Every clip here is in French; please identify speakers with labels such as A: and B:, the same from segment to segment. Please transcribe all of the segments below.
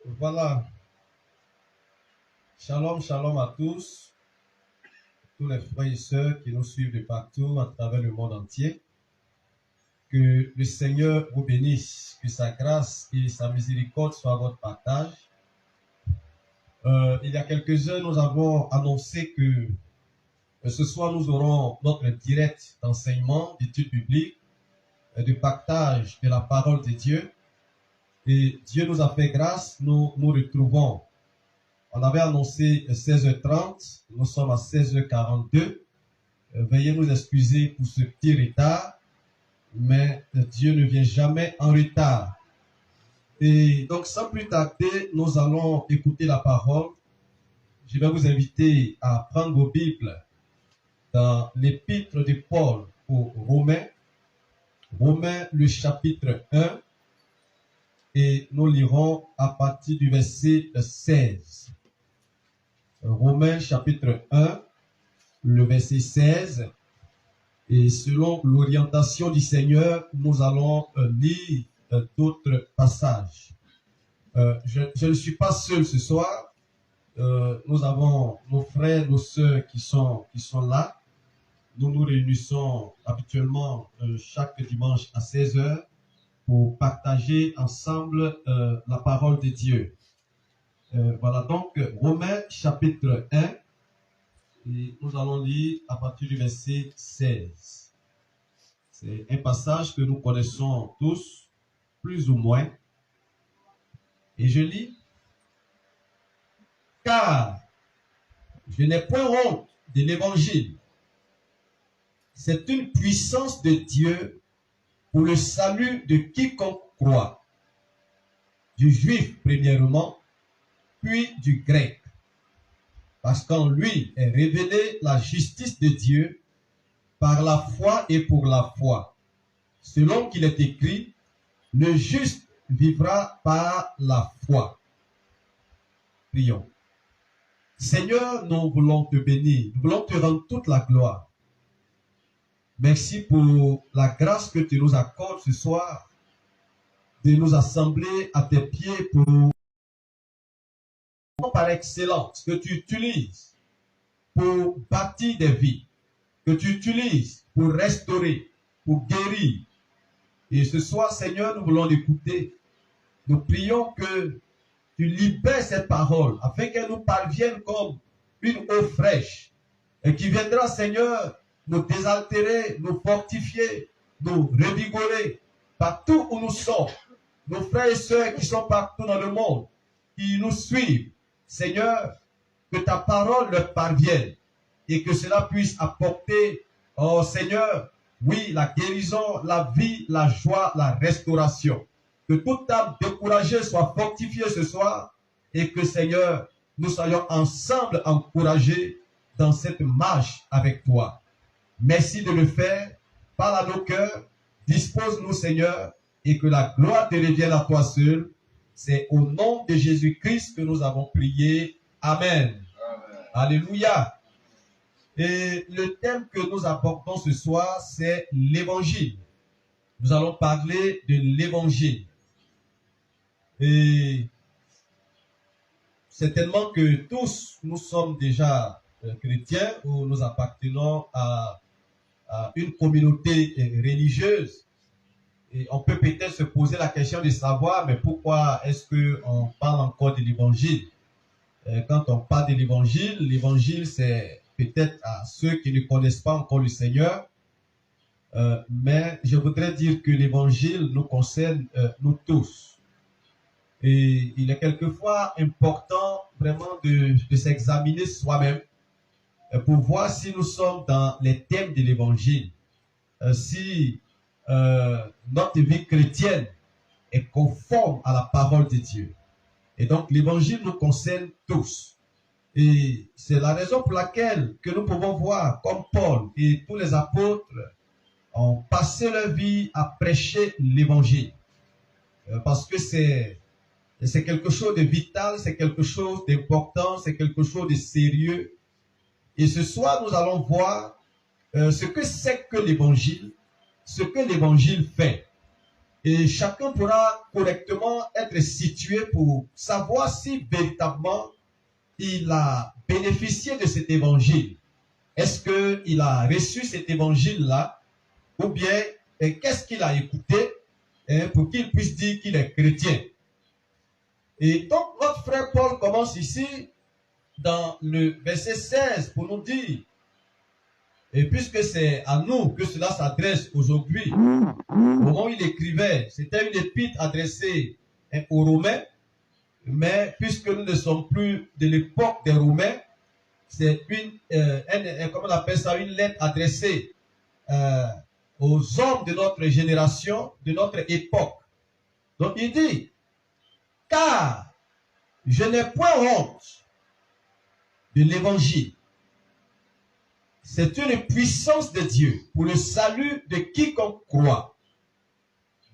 A: Voilà. Shalom, shalom à tous les frères et sœurs qui nous suivent de partout à travers le monde entier. Que le Seigneur vous bénisse, que sa grâce et sa miséricorde soient à votre partage. Il y a quelques heures, nous avons annoncé que ce soir, nous aurons notre direct d'enseignement, d'études bibliques, de partage de la parole de Dieu. Et Dieu nous a fait grâce, nous nous retrouvons. On avait annoncé 16h30, nous sommes à 16h42. Veuillez nous excuser pour ce petit retard, mais Dieu ne vient jamais en retard. Et donc, sans plus tarder, nous allons écouter la parole. Je vais vous inviter à prendre vos Bibles dans l'épître de Paul aux Romains, Romains le chapitre 1, et nous lirons à partir du verset 16. Romains chapitre 1, le verset 16. Et selon l'orientation du Seigneur, nous allons lire d'autres passages. Je ne suis pas seul ce soir. Nous avons nos frères, nos sœurs qui sont là. Nous nous réunissons habituellement chaque dimanche à 16h pour partager ensemble la parole de Dieu. Voilà donc Romains chapitre 1. Et nous allons lire à partir du verset 16. C'est un passage que nous connaissons tous, plus ou moins. Et je lis: Car je n'ai point honte de l'évangile. C'est une puissance de Dieu pour le salut de quiconque croit, du juif premièrement, puis du grec. Parce qu'en lui est révélée la justice de Dieu par la foi et pour la foi, selon qu'il est écrit, le juste vivra par la foi. Prions. Seigneur, nous voulons te bénir, nous voulons te rendre toute la gloire. Merci pour la grâce que tu nous accordes ce soir, de nous assembler à tes pieds pour par excellence que tu utilises pour bâtir des vies, que tu utilises pour restaurer, pour guérir. Et ce soir, Seigneur, nous voulons l'écouter. Nous prions que tu libères cette parole afin qu'elle nous parvienne comme une eau fraîche et qui viendra, Seigneur, nous désaltérer, nous fortifier, nous revigorer partout où nous sommes. Nos frères et sœurs qui sont partout dans le monde, qui nous suivent, Seigneur, que ta parole leur parvienne et que cela puisse apporter, oh Seigneur, oui, la guérison, la vie, la joie, la restauration. Que toute âme découragée soit fortifiée ce soir et que, Seigneur, nous soyons ensemble encouragés dans cette marche avec toi. Merci de le faire. Parle à nos cœurs. Dispose-nous, Seigneur, et que la gloire te revienne à toi seul. C'est au nom de Jésus-Christ que nous avons prié. Amen. Amen. Alléluia. Et le thème que nous abordons ce soir, c'est l'évangile. Nous allons parler de l'évangile. Et certainement que tous, nous sommes déjà chrétiens ou nous appartenons à une communauté religieuse. Et on peut peut-être se poser la question de savoir, mais pourquoi est-ce qu'on parle encore de l'évangile? Quand on parle de l'évangile, l'évangile c'est peut-être à ceux qui ne connaissent pas encore le Seigneur, mais je voudrais dire que l'évangile nous concerne nous tous. Et il est quelquefois important vraiment de s'examiner soi-même pour voir si nous sommes dans les thèmes de l'évangile, si notre vie chrétienne est conforme à la parole de Dieu. Et donc l'évangile nous concerne tous. Et c'est la raison pour laquelle que nous pouvons voir comme Paul et tous les apôtres ont passé leur vie à prêcher l'évangile. Parce que c'est quelque chose de vital, c'est quelque chose d'important, c'est quelque chose de sérieux. Et ce soir, nous allons voir ce que c'est que l'évangile, ce que l'évangile fait. Et chacun pourra correctement être situé pour savoir si véritablement il a bénéficié de cet évangile. Est-ce qu'il a reçu cet évangile-là ou bien qu'est-ce qu'il a écouté pour qu'il puisse dire qu'il est chrétien. Et donc notre frère Paul commence ici dans le verset 16 pour nous dire, et puisque c'est à nous que cela s'adresse aujourd'hui, au moment où il écrivait, c'était une épître adressée aux Romains, mais puisque nous ne sommes plus de l'époque des Romains, c'est comment on appelle ça, une lettre adressée aux hommes de notre génération, de notre époque. Donc il dit, car je n'ai point honte de l'évangile. C'est une puissance de Dieu pour le salut de quiconque croit,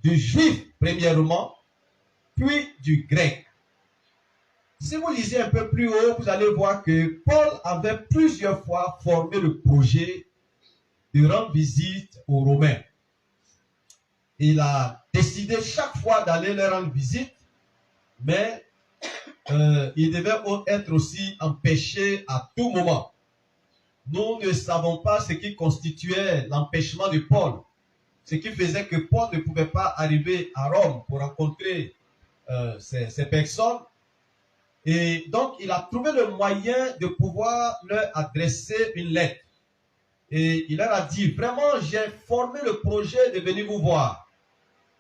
A: du juif premièrement, puis du grec. Si vous lisez un peu plus haut, vous allez voir que Paul avait plusieurs fois formé le projet de rendre visite aux Romains. Il a décidé chaque fois d'aller leur rendre visite, mais il devait être aussi empêché à tout moment. Nous ne savons pas ce qui constituait l'empêchement de Paul, ce qui faisait que Paul ne pouvait pas arriver à Rome pour rencontrer ces personnes. Et donc, il a trouvé le moyen de pouvoir leur adresser une lettre. Et il leur a dit, vraiment, j'ai formé le projet de venir vous voir.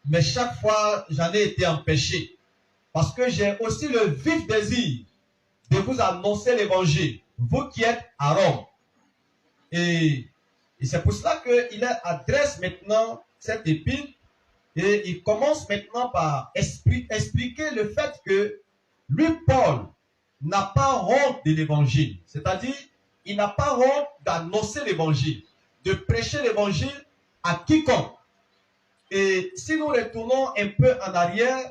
A: Mais chaque fois, j'en ai été empêché. Parce que j'ai aussi le vif désir de vous annoncer l'évangile, vous qui êtes à Rome. Et c'est pour cela qu'il adresse maintenant cette épître. Et il commence maintenant par expliquer le fait que lui, Paul, n'a pas honte de l'évangile. C'est-à-dire, il n'a pas honte d'annoncer l'évangile, de prêcher l'évangile à quiconque. Et si nous retournons un peu en arrière,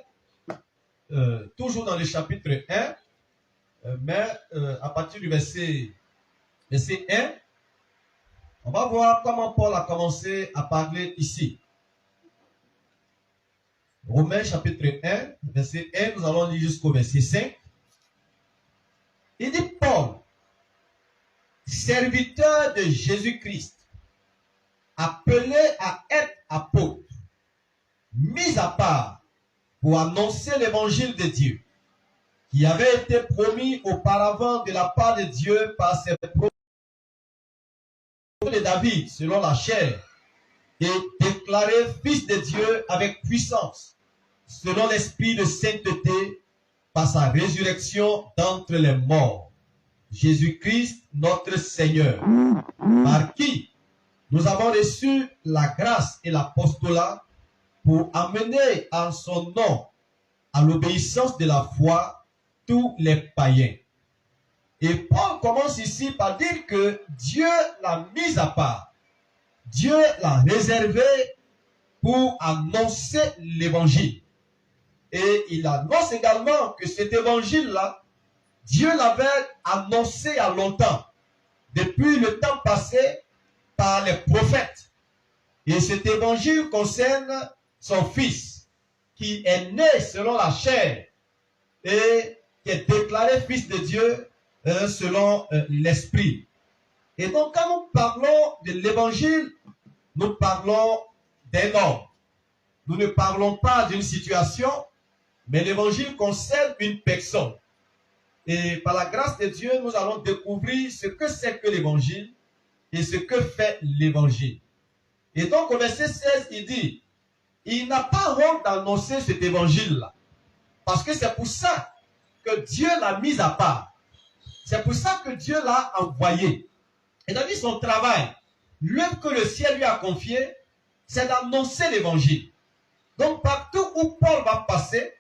A: toujours dans le chapitre 1, mais à partir du verset 1, on va voir comment Paul a commencé à parler ici. Romains chapitre 1, verset 1, nous allons lire jusqu'au verset 5. Il dit, Paul, serviteur de Jésus-Christ, appelé à être apôtre, mis à part pour annoncer l'évangile de Dieu, qui avait été promis auparavant de la part de Dieu par ses prophètes de David, selon la chair, et déclaré fils de Dieu avec puissance, selon l'esprit de sainteté, par sa résurrection d'entre les morts. Jésus-Christ, notre Seigneur, par qui nous avons reçu la grâce et l'apostolat pour amener en son nom à l'obéissance de la foi tous les païens. Et Paul commence ici par dire que Dieu l'a mis à part. Dieu l'a réservé pour annoncer l'évangile. Et il annonce également que cet évangile-là, Dieu l'avait annoncé il y a longtemps, depuis le temps passé par les prophètes. Et cet évangile concerne son fils, qui est né selon la chair et qui est déclaré fils de Dieu selon l'esprit. Et donc, quand nous parlons de l'évangile, nous parlons d'un homme. Nous ne parlons pas d'une situation, mais l'évangile concerne une personne. Et par la grâce de Dieu, nous allons découvrir ce que c'est que l'évangile et ce que fait l'évangile. Et donc, au verset 16, il dit, il n'a pas honte d'annoncer cet évangile-là. Parce que c'est pour ça que Dieu l'a mis à part. C'est pour ça que Dieu l'a envoyé. Et donc, son travail, l'œuvre que le ciel lui a confiée, c'est d'annoncer l'évangile. Donc, partout où Paul va passer,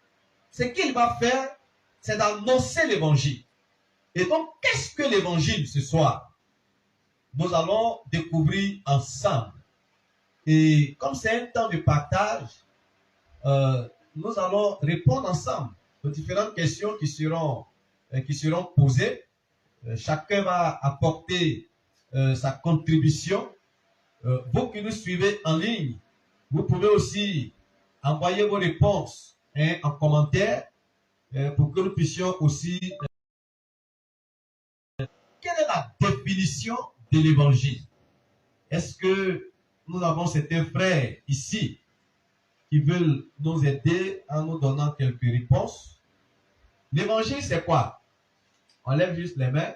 A: ce qu'il va faire, c'est d'annoncer l'évangile. Et donc, qu'est-ce que l'évangile ce soir? Nous allons découvrir ensemble. Et comme c'est un temps de partage, nous allons répondre ensemble aux différentes questions qui seront posées. Chacun va apporter sa contribution. Vous qui nous suivez en ligne, vous pouvez aussi envoyez vos réponses en commentaire pour que nous puissions aussi... Quelle est la définition de l'évangile? Est-ce que nous avons certains frères ici qui veulent nous aider en nous donnant quelques réponses? L'évangile, c'est quoi? On lève juste les mains.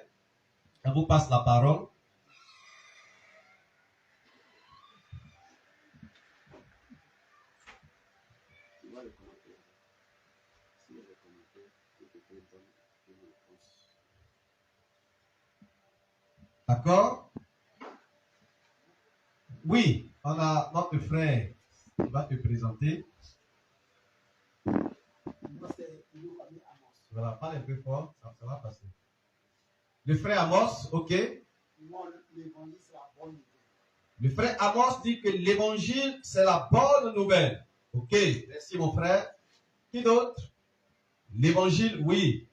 A: On vous passe la parole. D'accord? Oui, on a notre frère qui va te présenter. Voilà, parle un peu fort, ça va passer. Le frère Amos, ok? Le frère Amos dit que l'évangile, c'est la bonne nouvelle. Ok, merci mon frère. Qui d'autre? L'évangile, oui.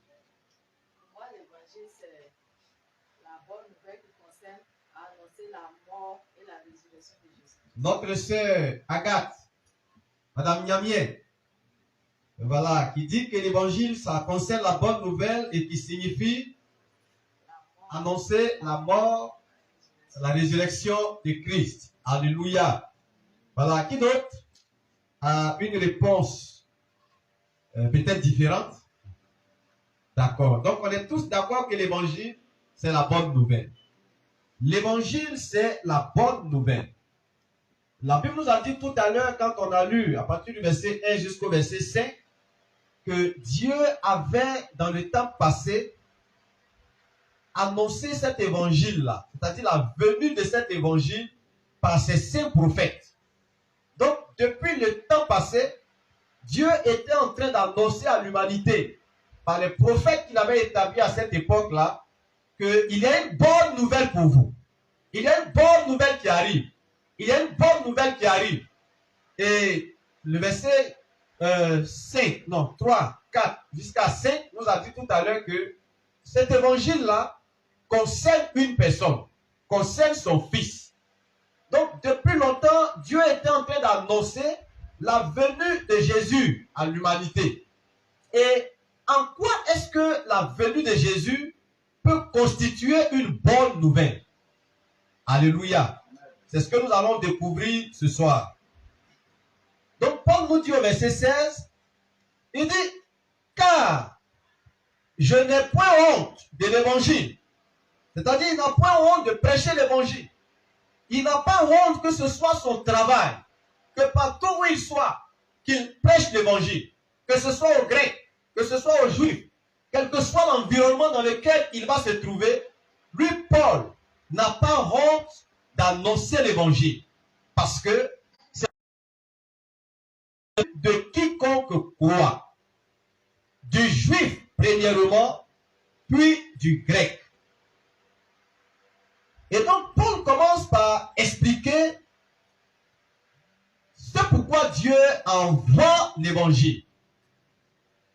B: Moi, l'évangile, c'est la bonne nouvelle qui concerne annoncer la mort et la résurrection de Jésus.
A: Notre sœur Agathe, Madame Niamien, voilà, qui dit que l'évangile, ça concerne la bonne nouvelle et qui signifie annoncer la mort, la résurrection de Christ. Alléluia. Voilà, qui d'autre a une réponse peut-être différente? D'accord. Donc, on est tous d'accord que l'évangile, c'est la bonne nouvelle. L'évangile, c'est la bonne nouvelle. La Bible nous a dit tout à l'heure, quand on a lu, à partir du verset 1 jusqu'au verset 5, que Dieu avait, dans le temps passé, annoncé cet évangile-là, c'est-à-dire la venue de cet évangile par ses saints prophètes. Donc, depuis le temps passé, Dieu était en train d'annoncer à l'humanité, par les prophètes qu'il avait établis à cette époque-là, qu'il y a une bonne nouvelle pour vous. Il y a une bonne nouvelle qui arrive. Il y a une bonne nouvelle qui arrive. Et le verset 3, 4 jusqu'à 5 nous a dit tout à l'heure que cet évangile-là concerne une personne, concerne son fils. Donc, depuis longtemps, Dieu était en train d'annoncer la venue de Jésus à l'humanité. Et en quoi est-ce que la venue de Jésus peut constituer une bonne nouvelle? Alléluia. C'est ce que nous allons découvrir ce soir. Donc, Paul nous dit au verset 16, il dit, car je n'ai point honte de l'évangile. C'est-à-dire, il n'a point honte de prêcher l'évangile. Il n'a pas honte que ce soit son travail, que partout où il soit, qu'il prêche l'évangile, que ce soit aux Grecs, que ce soit aux Juifs, quel que soit l'environnement dans lequel il va se trouver, lui, Paul, n'a pas honte d'annoncer l'évangile. Parce que c'est de quiconque croit, du juif premièrement, puis du grec. Et donc, Paul commence par expliquer ce pourquoi Dieu envoie l'évangile.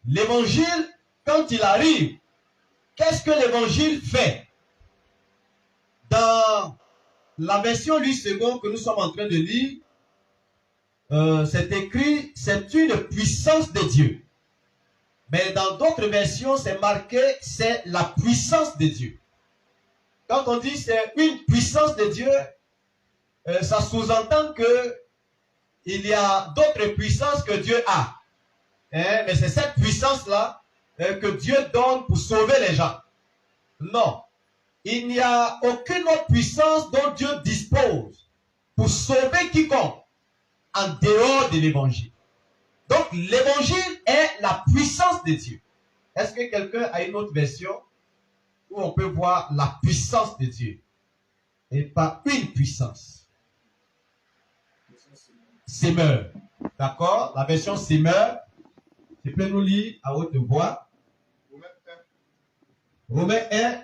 A: L'évangile, quand il arrive, qu'est-ce que l'évangile fait? Dans la version Louis II que nous sommes en train de lire, c'est écrit, c'est une puissance de Dieu. Mais dans d'autres versions, c'est marqué, c'est la puissance de Dieu. Quand on dit c'est une puissance de Dieu, ça sous-entend que il y a d'autres puissances que Dieu a. Mais c'est cette puissance-là que Dieu donne pour sauver les gens. Non. Il n'y a aucune autre puissance dont Dieu dispose pour sauver quiconque en dehors de l'évangile. Donc l'évangile est la puissance de Dieu. Est-ce que quelqu'un a une autre version où on peut voir la puissance de Dieu et pas une puissance? Semeur. D'accord? La version Semeur. Tu peux nous lire à haute voix. Romains 1,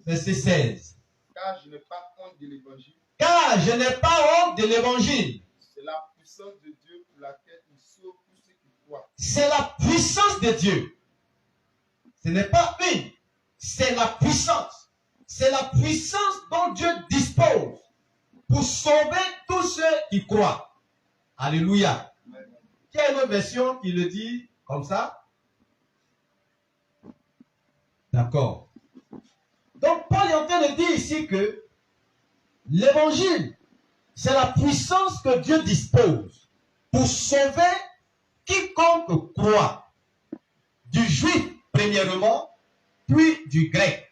A: verset 16.
C: Car je n'ai pas honte de l'évangile.
A: Car je n'ai pas honte de l'évangile.
C: C'est la puissance de Dieu pour laquelle il sauve tous ceux qui croient.
A: C'est la puissance de Dieu. Ce n'est pas une. C'est la puissance. C'est la puissance dont Dieu dispose pour sauver tous ceux qui croient. Alléluia. Il y a une version qui le dit comme ça. D'accord. Donc, Paul est en train de dire ici que l'évangile, c'est la puissance que Dieu dispose pour sauver quiconque croit, du juif premièrement, puis du grec.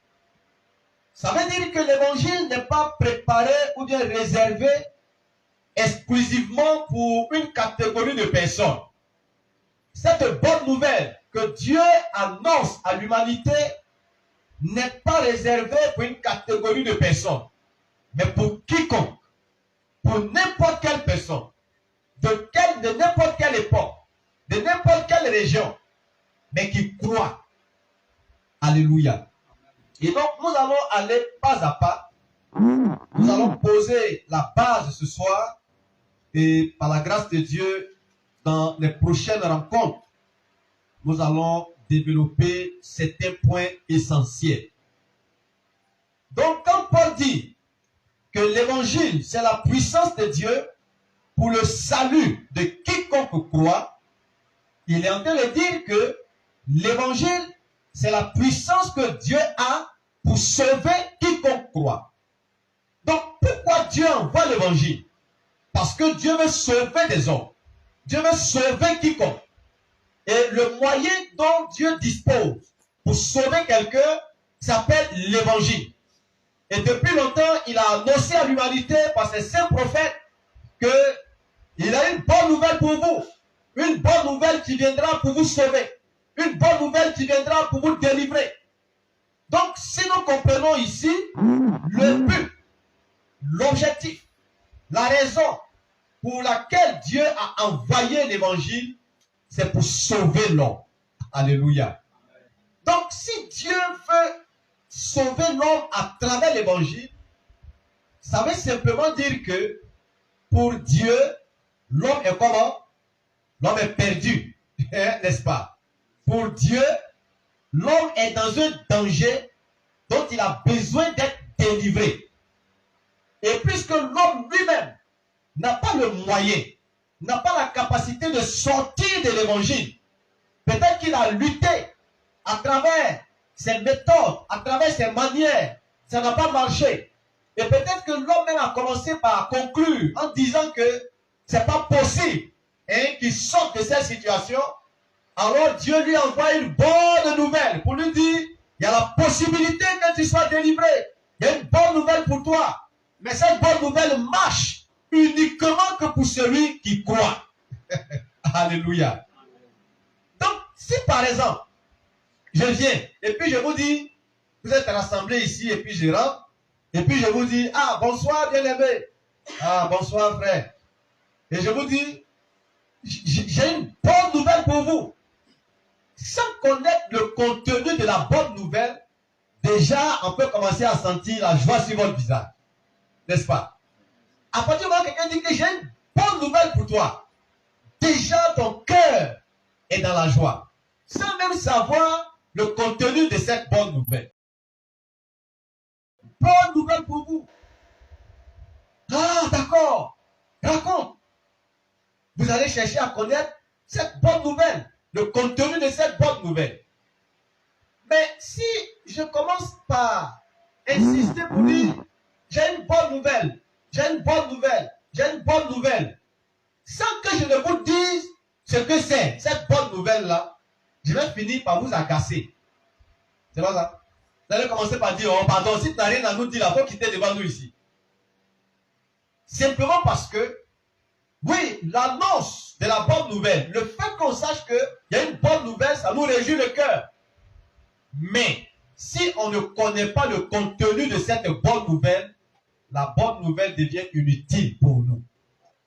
A: Ça veut dire que l'évangile n'est pas préparé ou bien réservé exclusivement pour une catégorie de personnes. Cette bonne nouvelle que Dieu annonce à l'humanité n'est pas réservée pour une catégorie de personnes, mais pour quiconque, pour n'importe quelle personne, de n'importe quelle époque, de n'importe quelle région, mais qui croit. Alléluia. Et donc, nous allons aller pas à pas. Nous allons poser la base ce soir et par la grâce de Dieu, dans les prochaines rencontres, nous allons développer certains points essentiels. Donc, quand Paul dit que l'évangile, c'est la puissance de Dieu pour le salut de quiconque croit, il est en train de dire que l'évangile, c'est la puissance que Dieu a pour sauver quiconque croit. Donc, pourquoi Dieu envoie l'évangile? Parce que Dieu veut sauver des hommes. Dieu veut sauver quiconque. Et le moyen dont Dieu dispose pour sauver quelqu'un s'appelle l'évangile. Et depuis longtemps, il a annoncé à l'humanité par ses saints prophètes qu'il a une bonne nouvelle pour vous. Une bonne nouvelle qui viendra pour vous sauver. Une bonne nouvelle qui viendra pour vous délivrer. Donc, si nous comprenons ici le but, l'objectif, la raison pour laquelle Dieu a envoyé l'évangile, c'est pour sauver l'homme. Alléluia. Donc, si Dieu veut sauver l'homme à travers l'évangile, ça veut simplement dire que pour Dieu, l'homme est comment? L'homme est perdu, n'est-ce pas? Pour Dieu, l'homme est dans un danger dont il a besoin d'être délivré. Et puisque l'homme lui-même n'a pas le moyen, n'a pas la capacité de sortir de l'évangile, peut-être qu'il a lutté à travers ses méthodes, à travers ses manières, ça n'a pas marché. Et peut-être que l'homme même a commencé par conclure en disant que c'est pas possible qu'il sorte de cette situation. Alors Dieu lui envoie une bonne nouvelle pour lui dire, il y a la possibilité que tu sois délivré. Il y a une bonne nouvelle pour toi. Mais cette bonne nouvelle marche uniquement que pour celui qui croit. Alléluia. Donc, si par exemple, je viens et puis je vous dis, vous êtes rassemblés ici et puis je rentre, et puis je vous dis, ah, bonsoir bien-aimé. Ah, bonsoir frère. Et je vous dis, j'ai une bonne nouvelle pour vous. Sans connaître le contenu de la bonne nouvelle, déjà on peut commencer à sentir la joie sur votre visage. N'est-ce pas? À partir du moment où quelqu'un dit que j'ai une bonne nouvelle pour toi, déjà ton cœur est dans la joie. Sans même savoir le contenu de cette bonne nouvelle. Bonne nouvelle pour vous. Ah, d'accord. Raconte. Vous allez chercher à connaître cette bonne nouvelle, le contenu de cette bonne nouvelle. Mais si je commence par insister pour dire, j'ai une bonne nouvelle, j'ai une bonne nouvelle, j'ai une bonne nouvelle, sans que je ne vous dise ce que c'est, cette bonne nouvelle-là, je vais finir par vous agacer. C'est pas ça? Vous allez commencer par dire, oh pardon, si tu n'as rien à nous dire, il faut quitter devant nous ici. Simplement parce que, oui, l'annonce de la bonne nouvelle, le fait qu'on sache qu'il y a une bonne nouvelle, ça nous réjouit le cœur. Mais, si on ne connaît pas le contenu de cette bonne nouvelle, la bonne nouvelle devient inutile pour nous.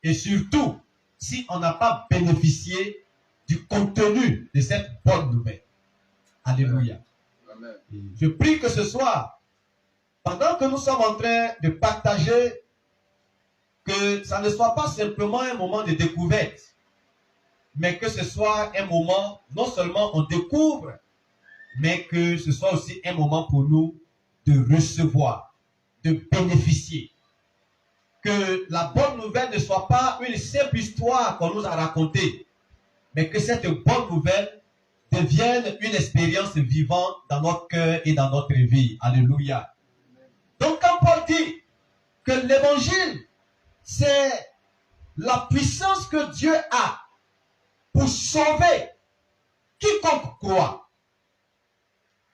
A: Et surtout, si on n'a pas bénéficié du contenu de cette bonne nouvelle. Alléluia.
C: Amen.
A: Je prie que ce soir, pendant que nous sommes en train de partager, que ça ne soit pas simplement un moment de découverte, mais que ce soit un moment, non seulement on découvre, mais que ce soit aussi un moment pour nous de recevoir, de bénéficier. Que la bonne nouvelle ne soit pas une simple histoire qu'on nous a racontée, mais que cette bonne nouvelle devienne une expérience vivante dans notre cœur et dans notre vie. Alléluia. Donc quand Paul dit que l'évangile, c'est la puissance que Dieu a pour sauver quiconque croit.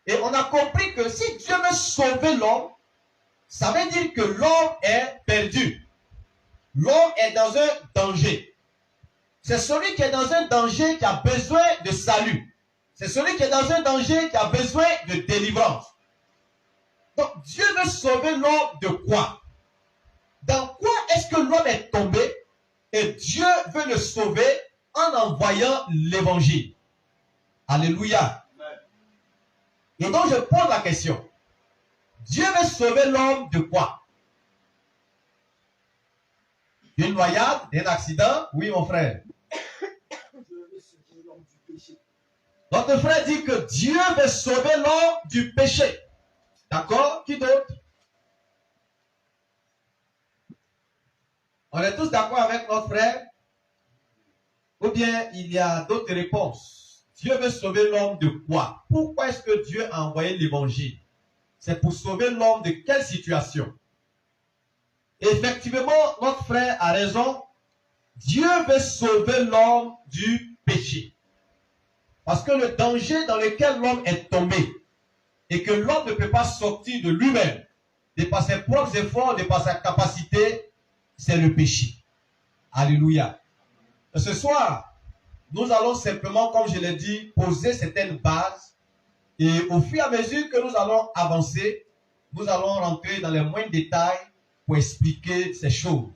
A: Et on a compris que si Dieu veut sauver l'homme, ça veut dire que l'homme est perdu. L'homme est dans un danger. C'est celui qui est dans un danger qui a besoin de salut. C'est celui qui est dans un danger qui a besoin de délivrance. Donc Dieu veut sauver l'homme de quoi? Dans quoi est-ce que l'homme est tombé? Et Dieu veut le sauver en envoyant l'évangile. Alléluia. Et donc je pose la question. Dieu veut sauver l'homme de quoi? D'une noyade, d'un accident? Oui, mon frère. Notre frère dit que Dieu veut sauver l'homme du péché. D'accord? Qui d'autre? On est tous d'accord avec notre frère? Ou bien il y a d'autres réponses? Dieu veut sauver l'homme de quoi? Pourquoi est-ce que Dieu a envoyé l'évangile? C'est pour sauver l'homme de quelle situation? Effectivement, notre frère a raison. Dieu veut sauver l'homme du péché. Parce que le danger dans lequel l'homme est tombé et que l'homme ne peut pas sortir de lui-même, de par ses propres efforts, de par sa capacité, c'est le péché. Alléluia. Ce soir, nous allons simplement, comme je l'ai dit, poser certaines bases. Et au fur et à mesure que nous allons avancer, nous allons rentrer dans les moindres détails pour expliquer ces choses.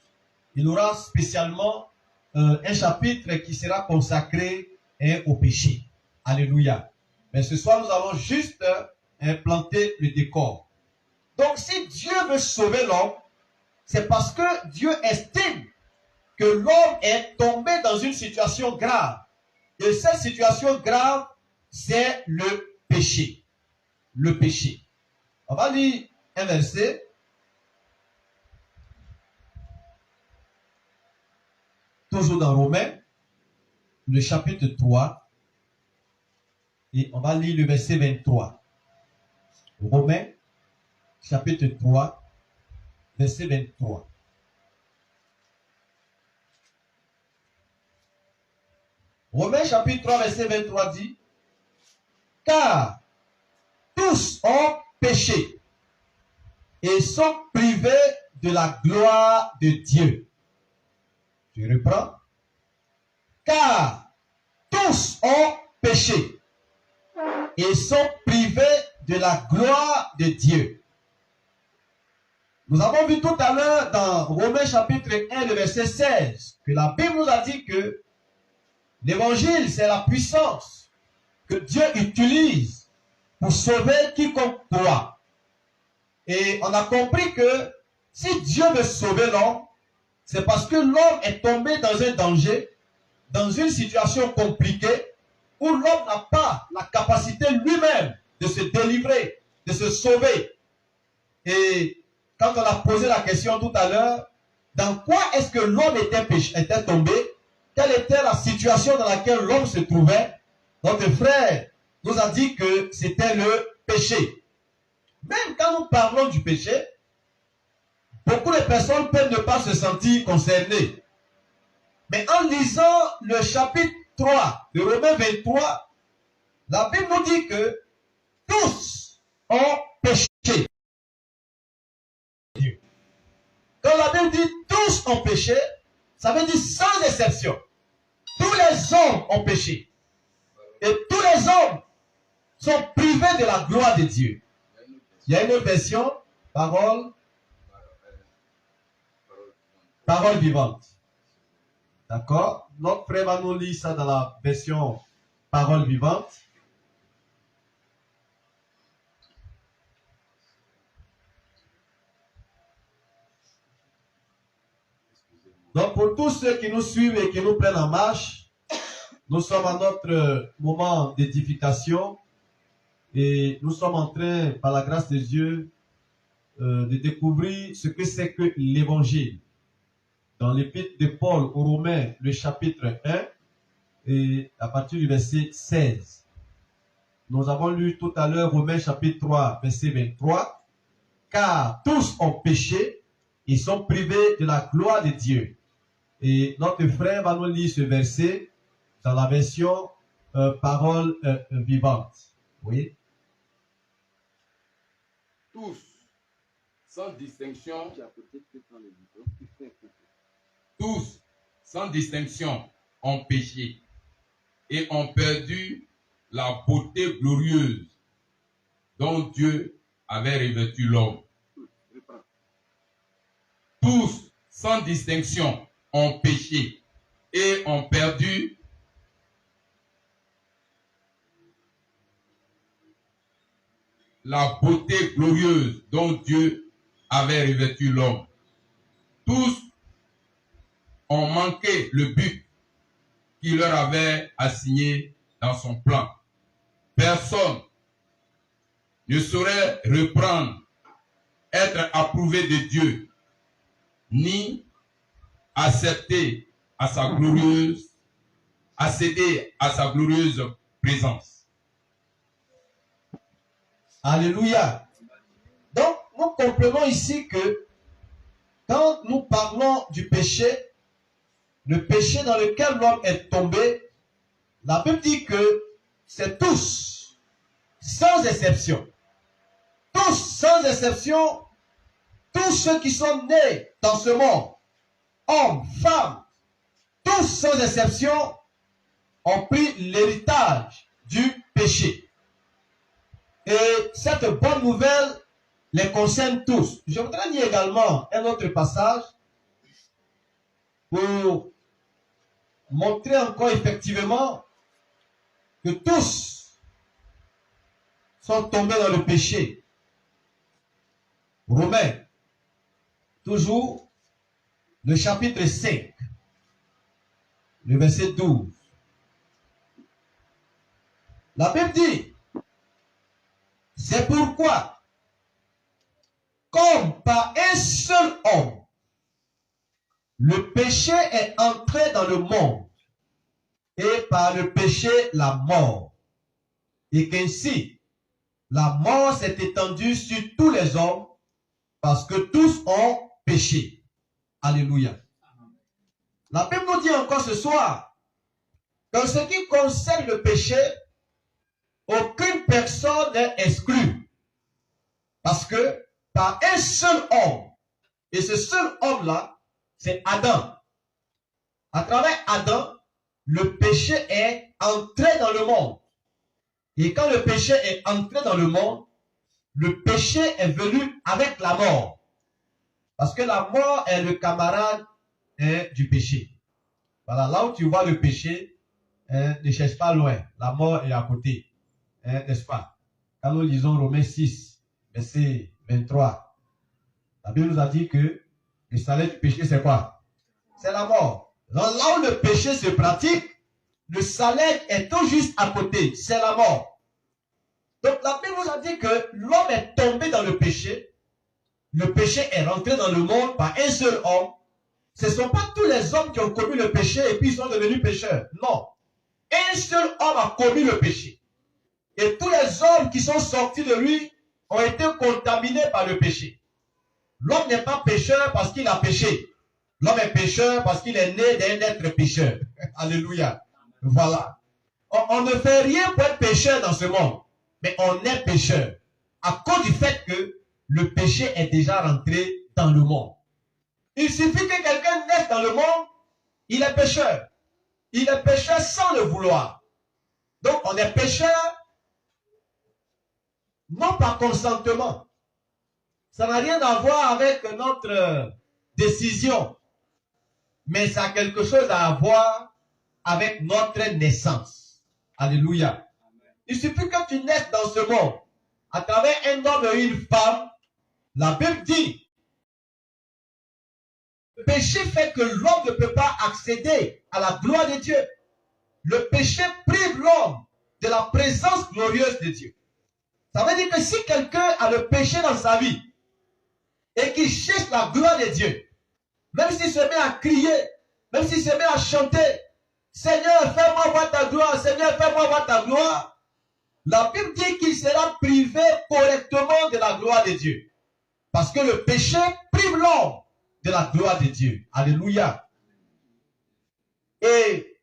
A: Il y aura spécialement un chapitre qui sera consacré au péché. Alléluia. Mais ce soir, nous allons juste implanter le décor. Donc, si Dieu veut sauver l'homme, c'est parce que Dieu estime que l'homme est tombé dans une situation grave. Et cette situation grave, c'est le péché. Le péché. On va lire un verset. Toujours dans Romains, le chapitre 3. Et on va lire le verset 23. Romains, chapitre 3, verset 23. Romains, chapitre 3, verset 23 dit, « Car tous ont péché et sont privés de la gloire de Dieu. » Je reprends. « Car tous ont péché et sont privés de la gloire de Dieu. » Nous avons vu tout à l'heure dans Romains chapitre 1, le verset 16, que la Bible nous a dit que l'évangile, c'est la puissance que Dieu utilise pour sauver quiconque croit. Et on a compris que si Dieu veut sauver l'homme, c'est parce que l'homme est tombé dans un danger, dans une situation compliquée, où l'homme n'a pas la capacité lui-même de se délivrer, de se sauver. Et quand on a posé la question tout à l'heure, dans quoi est-ce que l'homme était tombé? Quelle était la situation dans laquelle l'homme se trouvait? Notre frère nous a dit que c'était le péché. Même quand nous parlons du péché, beaucoup de personnes peuvent ne pas se sentir concernées. Mais en lisant le chapitre 3 de Romains 23, la Bible nous dit que tous ont péché. Quand la Bible dit tous ont péché, ça veut dire sans exception. Tous les hommes ont péché. Et tous les hommes sont privés de la gloire de Dieu. Il y a une autre version, parole vivante. D'accord? Notre frère va nous lire ça dans la version parole vivante. Donc pour tous ceux qui nous suivent et qui nous prennent en marche, nous sommes à notre moment d'édification et nous sommes en train, par la grâce de Dieu, de découvrir ce que c'est que l'évangile. Dans l'épître de Paul aux Romains, le chapitre 1, et à partir du verset 16. Nous avons lu tout à l'heure Romains chapitre 3, verset 23. Car tous ont péché, ils sont privés de la gloire de Dieu. Et notre frère va nous lire ce verset dans la version parole vivante. Oui.
D: Tous, sans distinction, tous, sans distinction, ont péché et ont perdu la beauté glorieuse dont Dieu avait revêtu l'homme. Tous, sans distinction, ont péché et ont perdu la beauté glorieuse dont Dieu avait revêtu l'homme. Tous ont manqué le but qu'il leur avait assigné dans son plan. Personne ne saurait reprendre, être approuvé de Dieu, ni accéder à sa glorieuse présence.
A: Alléluia. Donc, nous comprenons ici que quand nous parlons du péché, le péché dans lequel l'homme est tombé, la Bible dit que c'est tous, sans exception. Tous, sans exception, tous ceux qui sont nés dans ce monde, hommes, femmes, tous sans exception, ont pris l'héritage du péché. Et cette bonne nouvelle les concerne tous. Je voudrais lire également un autre passage pour montrer encore effectivement que tous sont tombés dans le péché. Romains, toujours le chapitre 5, le verset 12. La Bible dit, c'est pourquoi, comme par un seul homme, le péché est entré dans le monde, et par le péché, la mort. Et qu'ainsi, la mort s'est étendue sur tous les hommes, parce que tous ont péché. Alléluia. La Bible nous dit encore ce soir, qu'en ce qui concerne le péché, aucune personne n'est exclue. Parce que par un seul homme, et ce seul homme-là, c'est Adam. À travers Adam, le péché est entré dans le monde. Et quand le péché est entré dans le monde, le péché est venu avec la mort. Parce que la mort est le camarade du péché. Voilà, là où tu vois le péché, ne cherche pas loin. La mort est à côté. N'est-ce pas? Quand nous lisons Romains 6, verset 23, la Bible nous a dit que le salaire du péché, c'est quoi? C'est la mort. Donc, là où le péché se pratique, le salaire est tout juste à côté. C'est la mort. Donc, la Bible nous a dit que l'homme est tombé dans le péché. Le péché est rentré dans le monde par un seul homme. Ce ne sont pas tous les hommes qui ont commis le péché et puis ils sont devenus pécheurs. Non. Un seul homme a commis le péché. Et tous les hommes qui sont sortis de lui ont été contaminés par le péché. L'homme n'est pas pécheur parce qu'il a péché. L'homme est pécheur parce qu'il est né d'un être pécheur. Alléluia. Voilà. On ne fait rien pour être pécheur dans ce monde. Mais on est pécheur. À cause du fait que le péché est déjà rentré dans le monde. Il suffit que quelqu'un naisse dans le monde, il est pécheur. Il est pécheur sans le vouloir. Donc on est pécheur non par consentement. Ça n'a rien à voir avec notre décision. Mais ça a quelque chose à voir avec notre naissance. Alléluia. Il suffit que tu naisses dans ce monde à travers un homme et une femme. La Bible dit, le péché fait que l'homme ne peut pas accéder à la gloire de Dieu. Le péché prive l'homme de la présence glorieuse de Dieu. Ça veut dire que si quelqu'un a le péché dans sa vie et qu'il cherche la gloire de Dieu, même s'il se met à crier, même s'il se met à chanter, Seigneur, fais-moi voir ta gloire, Seigneur, fais-moi voir ta gloire, la Bible dit qu'il sera privé correctement de la gloire de Dieu. Parce que le péché prive l'homme de la gloire de Dieu. Alléluia. Et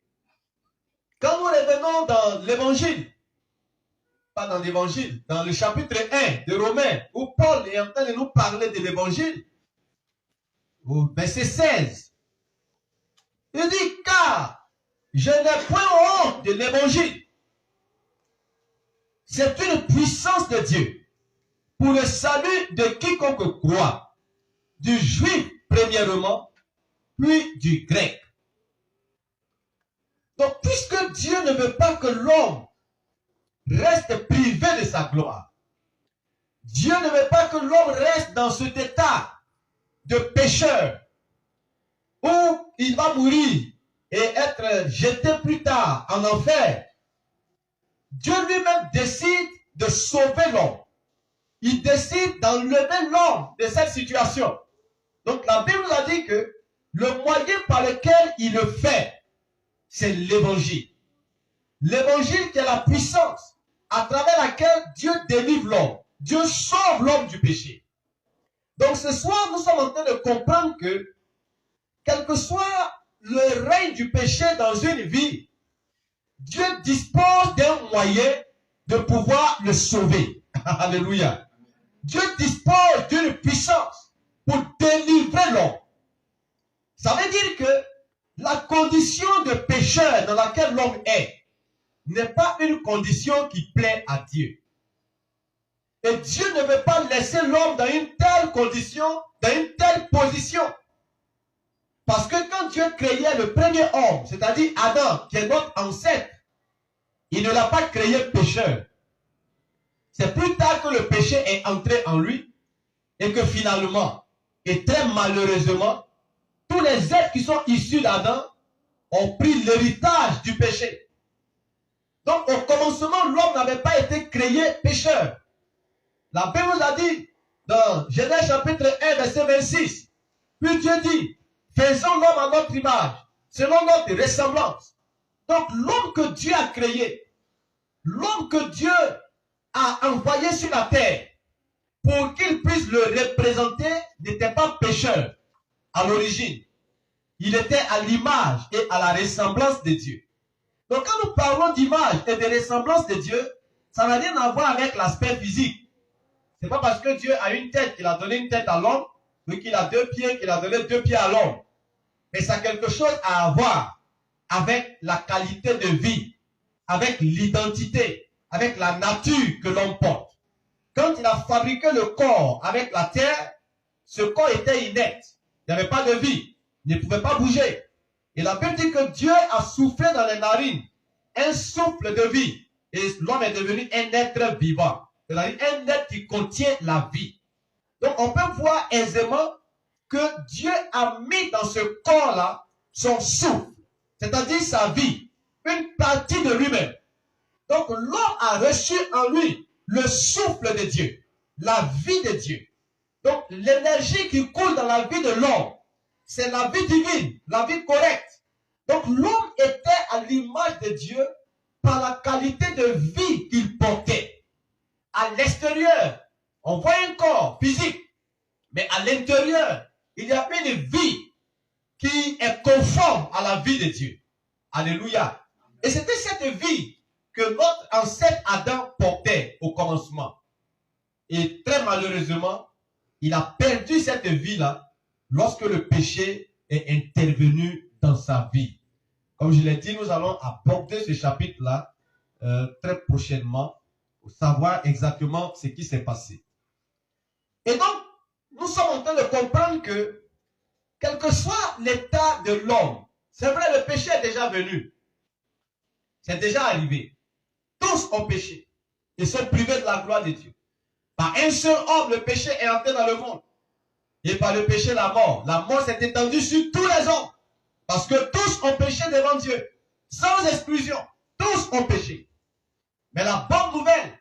A: quand nous revenons dans l'évangile, pas dans l'évangile, dans le chapitre 1 de Romains, où Paul est en train de nous parler de l'évangile, au verset 16, il dit, car je n'ai point honte de l'évangile. C'est une puissance de Dieu pour le salut de quiconque croit, du juif premièrement, puis du grec. Donc, puisque Dieu ne veut pas que l'homme reste privé de sa gloire, Dieu ne veut pas que l'homme reste dans cet état de pécheur où il va mourir et être jeté plus tard en enfer. Dieu lui-même décide de sauver l'homme. Il décide d'enlever l'homme de cette situation. Donc la Bible nous a dit que le moyen par lequel il le fait, c'est l'évangile. L'évangile qui est la puissance à travers laquelle Dieu délivre l'homme. Dieu sauve l'homme du péché. Donc ce soir, nous sommes en train de comprendre que, quel que soit le règne du péché dans une vie, Dieu dispose d'un moyen de pouvoir le sauver. Alléluia. Dieu dispose d'une puissance pour délivrer l'homme. Ça veut dire que la condition de pécheur dans laquelle l'homme est n'est pas une condition qui plaît à Dieu. Et Dieu ne veut pas laisser l'homme dans une telle condition, dans une telle position. Parce que quand Dieu créait le premier homme, c'est-à-dire Adam, qui est notre ancêtre, il ne l'a pas créé pécheur. C'est plus tard que le péché est entré en lui et que finalement, et très malheureusement, tous les êtres qui sont issus d'Adam ont pris l'héritage du péché. Donc au commencement, l'homme n'avait pas été créé pécheur. La Bible nous a dit dans Genèse chapitre 1 verset 26, puis Dieu dit, faisons l'homme à notre image, selon notre ressemblance. Donc l'homme que Dieu a créé, l'homme que Dieu a envoyé sur la terre pour qu'il puisse le représenter, n'était pas pécheur à l'origine. Il était à l'image et à la ressemblance de Dieu. Donc quand nous parlons d'image et de ressemblance de Dieu, ça n'a rien à voir avec l'aspect physique. C'est pas parce que Dieu a une tête qu'il a donné une tête à l'homme, ou qu'il a 2 pieds qu'il a donné 2 pieds à l'homme. Mais ça a quelque chose à voir avec la qualité de vie, avec l'identité, avec la nature que l'homme porte. Quand il a fabriqué le corps avec la terre, ce corps était inerte. Il n'y avait pas de vie. Il ne pouvait pas bouger. Et la Bible dit que Dieu a soufflé dans les narines un souffle de vie. Et l'homme est devenu un être vivant. C'est-à-dire un être qui contient la vie. Donc on peut voir aisément que Dieu a mis dans ce corps-là son souffle. C'est-à-dire sa vie. Une partie de lui-même. Donc l'homme a reçu en lui le souffle de Dieu. La vie de Dieu. Donc l'énergie qui coule dans la vie de l'homme, c'est la vie divine, la vie correcte. Donc l'homme était à l'image de Dieu par la qualité de vie qu'il portait. À l'extérieur, on voit un corps physique, mais à l'intérieur, il y a une vie qui est conforme à la vie de Dieu. Alléluia. Et c'était cette vie que notre ancêtre Adam portait au commencement. Et très malheureusement, il a perdu cette vie-là lorsque le péché est intervenu dans sa vie. Comme je l'ai dit, nous allons aborder ce chapitre-là très prochainement pour savoir exactement ce qui s'est passé. Et donc, nous sommes en train de comprendre que, quel que soit l'état de l'homme, c'est vrai, le péché est déjà venu. C'est déjà arrivé. Tous ont péché et sont privés de la gloire de Dieu. Par un seul homme, le péché est entré dans le monde. Et par le péché, la mort. La mort s'est étendue sur tous les hommes. Parce que tous ont péché devant Dieu. Sans exclusion. Tous ont péché. Mais la bonne nouvelle,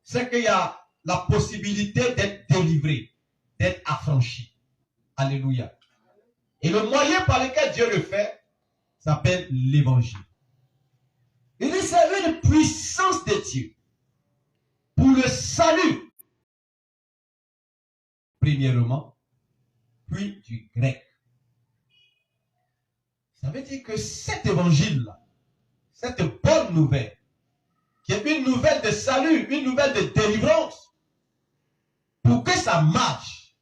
A: c'est qu'il y a la possibilité d'être délivré, d'être affranchi. Alléluia. Et le moyen par lequel Dieu le fait, s'appelle l'évangile. Il dit c'est une puissance de Dieu pour le salut, premièrement, puis du grec. Ça veut dire que cet évangile-là, cette bonne nouvelle, qui est une nouvelle de salut, une nouvelle de délivrance, pour que ça marche,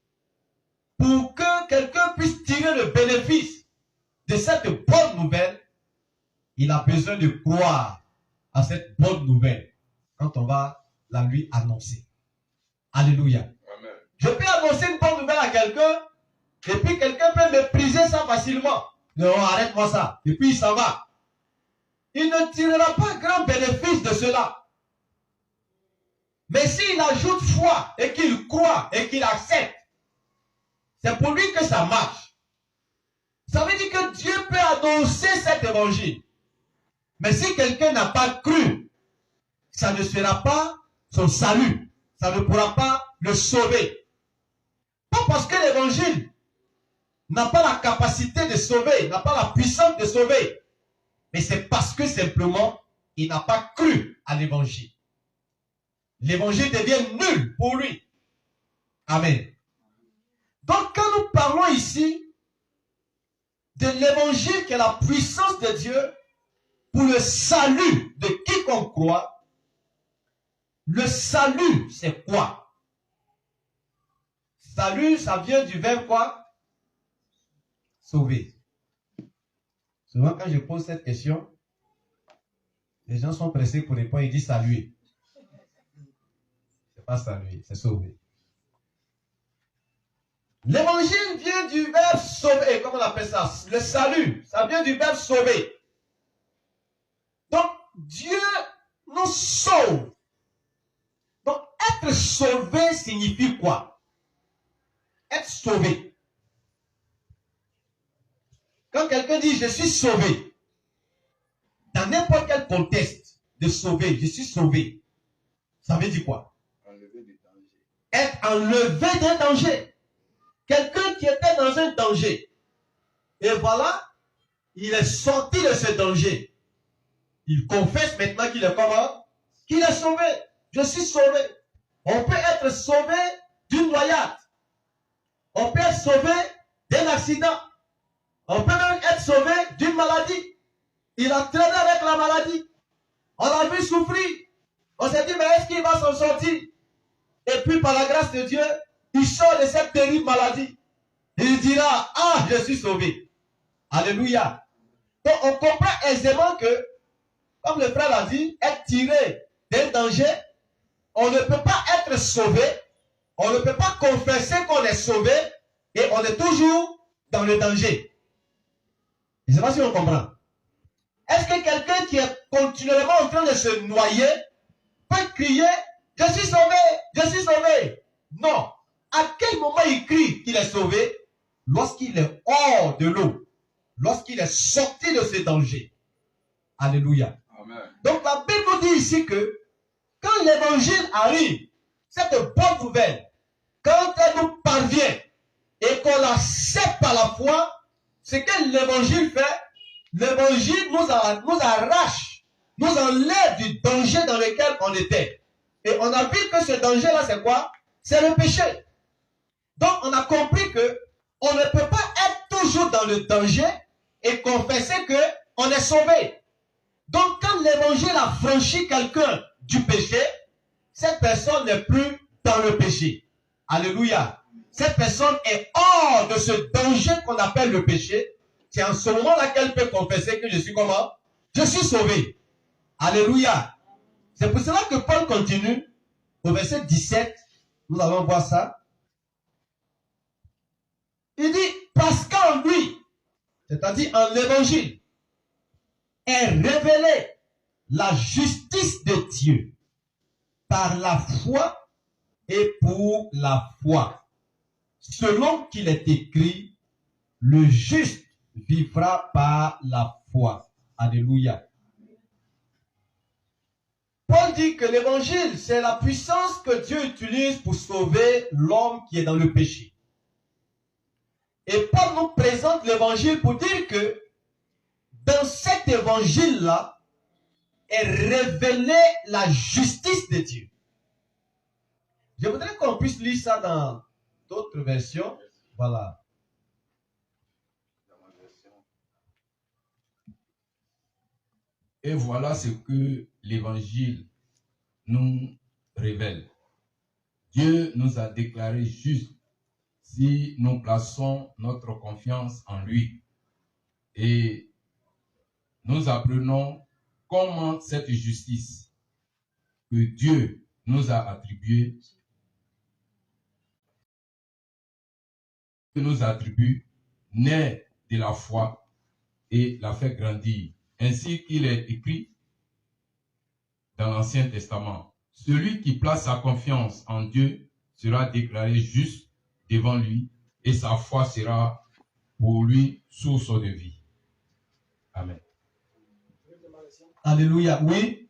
A: pour que quelqu'un puisse tirer le bénéfice de cette bonne nouvelle, il a besoin de croire à cette bonne nouvelle quand on va la lui annoncer. Alléluia.
D: Amen.
A: Je peux annoncer une bonne nouvelle à quelqu'un et puis quelqu'un peut mépriser ça facilement. Non, arrête-moi ça. Et puis il s'en va. Il ne tirera pas grand bénéfice de cela. Mais s'il ajoute foi et qu'il croit et qu'il accepte, c'est pour lui que ça marche. Ça veut dire que Dieu peut annoncer cet évangile. Mais si quelqu'un n'a pas cru, ça ne sera pas son salut. Ça ne pourra pas le sauver. Pas parce que l'évangile n'a pas la capacité de sauver, n'a pas la puissance de sauver. Mais c'est parce que simplement, il n'a pas cru à l'évangile. L'évangile devient nul pour lui. Amen. Donc quand nous parlons ici de l'évangile qui est la puissance de Dieu pour le salut de quiconque croit, le salut c'est quoi? Salut, ça vient du verbe quoi? Sauver. Souvent quand je pose cette question, les gens sont pressés pour répondre, ils disent saluer. C'est pas saluer, c'est sauver. L'évangile vient du verbe sauver, comment on appelle ça? Le salut, ça vient du verbe sauver. Donc, Dieu nous sauve. Donc, être sauvé signifie quoi? Être sauvé. Quand quelqu'un dit je suis sauvé, dans n'importe quel contexte de sauver, je suis sauvé, ça veut dire quoi?
C: Enlever du danger.
A: Être enlevé d'un danger. Quelqu'un qui était dans un danger. Et voilà, il est sorti de ce danger. Il confesse maintenant qu'il est comment? Qu'il est sauvé. Je suis sauvé. On peut être sauvé d'une noyade. On peut être sauvé d'un accident. On peut même être sauvé d'une maladie. Il a traîné avec la maladie. On l'a vu souffrir. On s'est dit, mais est-ce qu'il va s'en sortir? Et puis, par la grâce de Dieu, il sort de cette terrible maladie. Il dira, ah, je suis sauvé. Alléluia. Donc, on comprend aisément que, comme le frère l'a dit, être tiré d'un danger, on ne peut pas être sauvé, on ne peut pas confesser qu'on est sauvé, et on est toujours dans le danger. Je ne sais pas si on comprend. Est-ce que quelqu'un qui est continuellement en train de se noyer peut crier, je suis sauvé, je suis sauvé? Non. À quel moment il crie qu'il est sauvé? Lorsqu'il est hors de l'eau. Lorsqu'il est sorti de ce danger. Alléluia.
D: Amen.
A: Donc la Bible nous dit ici que quand l'évangile arrive, cette bonne nouvelle, quand elle nous parvient et qu'on l'accepte par la foi, ce que l'évangile fait, l'évangile nous arrache, nous enlève du danger dans lequel on était. Et on a vu que ce danger-là, c'est quoi? C'est le péché. Donc on a compris que on ne peut pas être toujours dans le danger et confesser qu'on est sauvé. Donc quand l'évangile a franchi quelqu'un du péché, cette personne n'est plus dans le péché. Alléluia. Cette personne est hors de ce danger qu'on appelle le péché. C'est en ce moment-là qu'elle peut confesser que je suis comment? Je suis sauvé. Alléluia. C'est pour cela que Paul continue au verset 17. Nous allons voir ça. Il dit, parce qu'en lui, c'est-à-dire en l'évangile, est révélée la justice de Dieu par la foi et pour la foi. Selon qu'il est écrit, le juste vivra par la foi. Alléluia. Paul dit que l'évangile, c'est la puissance que Dieu utilise pour sauver l'homme qui est dans le péché. Et Paul nous présente l'évangile pour dire que dans cet évangile-là est révélée la justice de Dieu. Je voudrais qu'on puisse lire ça dans d'autres versions. Voilà.
D: Et voilà ce que l'évangile nous révèle. Dieu nous a déclarés justes si nous plaçons notre confiance en lui. Et nous apprenons comment cette justice que Dieu nous a attribuée, naît de la foi et la fait grandir. Ainsi qu'il est écrit dans l'Ancien Testament. Celui qui place sa confiance en Dieu sera déclaré juste devant lui et sa foi sera pour lui source de vie. Amen.
A: Alléluia. Oui.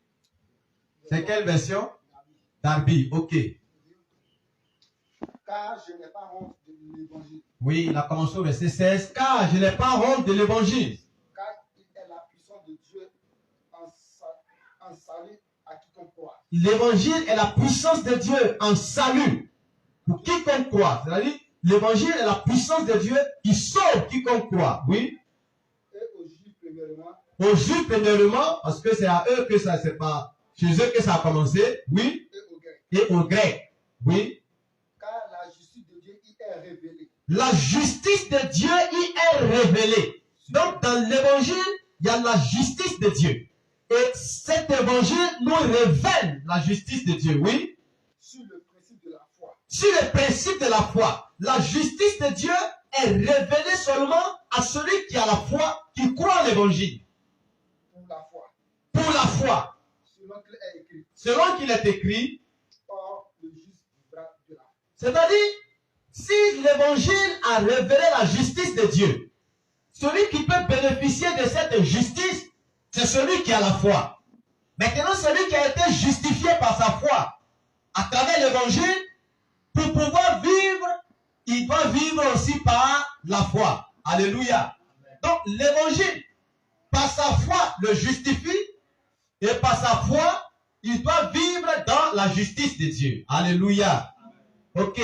A: C'est quelle version? Darby. Ok.
C: Car je n'ai pas honte de l'évangile.
A: Oui, il a commencé au verset 16. Car je n'ai pas honte de l'évangile.
C: Car il est la puissance de Dieu en salut à quiconque croit.
A: L'évangile est la puissance de Dieu en salut pour quiconque croit. C'est-à-dire, l'évangile est la puissance de Dieu qui sauve quiconque croit. Oui.
C: Et aux Juifs premièrement.
A: Aux Juifs premièrement, parce que c'est à eux que ça, c'est pas chez eux que ça a commencé. Oui.
C: Et aux Grecs.
A: Et aux Grecs. Oui.
C: Car la justice de Dieu y est révélée.
A: La justice de Dieu y est révélée. Donc, dans l'évangile, il y a la justice de Dieu. Et cet évangile nous révèle la justice de Dieu, oui.
C: Sur le principe de la foi.
A: Sur le principe de la foi. La justice de Dieu est révélée seulement à celui qui a la foi, qui croit en l'évangile.
C: Pour la foi.
A: Pour la foi.
C: Selon qu'il est écrit.
A: Selon qu'il est écrit.
C: Or, le juste vivra de la foi.
A: C'est-à-dire, si l'évangile a révélé la justice de Dieu, celui qui peut bénéficier de cette justice, c'est celui qui a la foi. Maintenant, celui qui a été justifié par sa foi à travers l'évangile, pour pouvoir vivre, il doit vivre aussi par la foi. Alléluia. Donc, l'évangile, par sa foi, le justifie, et par sa foi, il doit vivre dans la justice de Dieu. Alléluia. Ok.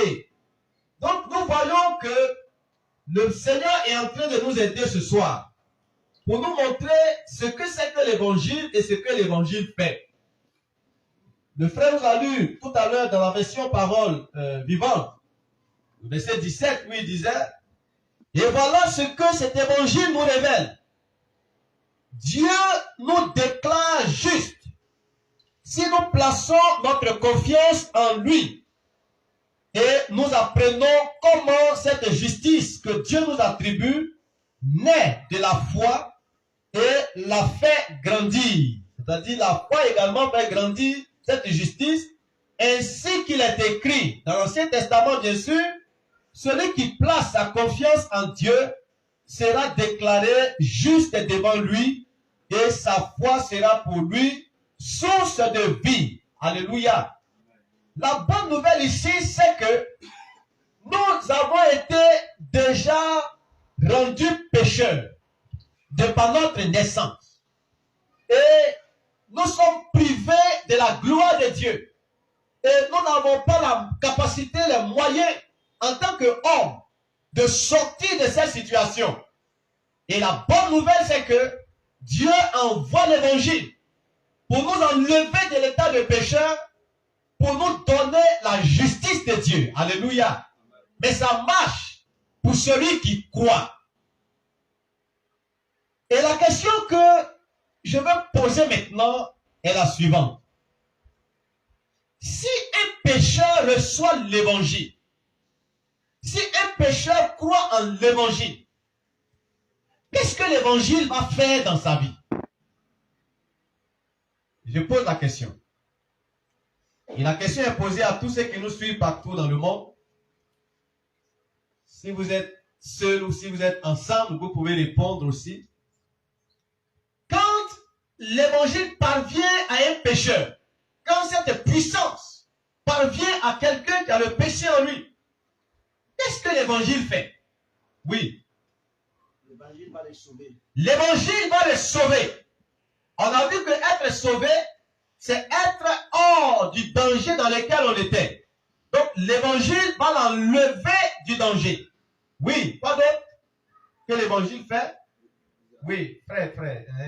A: Donc, nous voyons que le Seigneur est en train de nous aider ce soir pour nous montrer ce que c'est que l'évangile et ce que l'évangile fait. Le frère nous a lu tout à l'heure dans la version parole vivante, verset 17, où il disait, et voilà ce que cet évangile nous révèle. Dieu nous déclare juste si nous plaçons notre confiance en lui. Et nous apprenons comment cette justice que Dieu nous attribue naît de la foi et la fait grandir. C'est-à-dire la foi également fait grandir cette justice, ainsi qu'il est écrit dans l'Ancien Testament, bien sûr, celui qui place sa confiance en Dieu sera déclaré juste devant lui et sa foi sera pour lui source de vie. Alléluia. La bonne nouvelle ici, c'est que nous avons été déjà rendus pécheurs de par notre naissance. Et nous sommes privés de la gloire de Dieu. Et nous n'avons pas la capacité, les moyens, en tant qu'hommes, de sortir de cette situation. Et la bonne nouvelle, c'est que Dieu envoie l'évangile pour nous enlever de l'état de pécheur, pour nous donner la justice de Dieu. Alléluia. Mais ça marche pour celui qui croit. Et la question que je veux poser maintenant est la suivante. Si un pécheur reçoit l'évangile, si un pécheur croit en l'évangile, qu'est-ce que l'évangile va faire dans sa vie? Je pose la question. Et la question est posée à tous ceux qui nous suivent partout dans le monde. Si vous êtes seul ou si vous êtes ensemble, vous pouvez répondre aussi. Quand l'évangile parvient à un pécheur, quand cette puissance parvient à quelqu'un qui a le péché en lui, qu'est-ce que l'évangile fait? Oui.
C: l'évangile va les sauver.
A: L'évangile va les sauver. On a vu que être sauvé, c'est être hors du danger dans lequel on était. Donc l'évangile va l'enlever du danger. Oui, quoi d'autre que l'évangile fait? Oui, frère,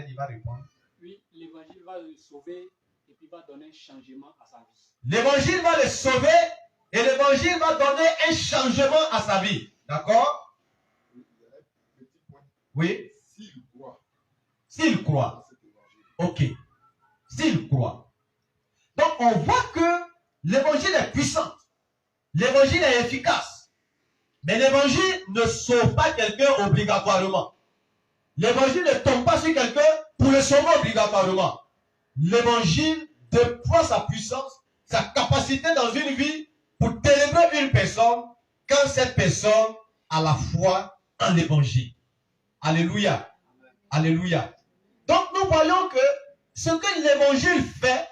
A: il va répondre.
E: Oui, l'évangile va le sauver et puis va donner un changement à sa vie.
A: L'évangile va le sauver et l'évangile va donner un changement à sa vie. D'accord?
C: Petit point.
A: Oui.
C: S'il croit.
A: S'il croit. Ok. S'il croit. Donc on voit que l'évangile est puissant. L'évangile est efficace. Mais l'évangile ne sauve pas quelqu'un obligatoirement. L'évangile ne tombe pas sur quelqu'un pour le sauver obligatoirement. L'évangile déploie sa puissance, sa capacité dans une vie pour délivrer une personne quand cette personne a la foi en l'évangile. Alléluia. Alléluia. Donc nous voyons que ce que l'évangile fait,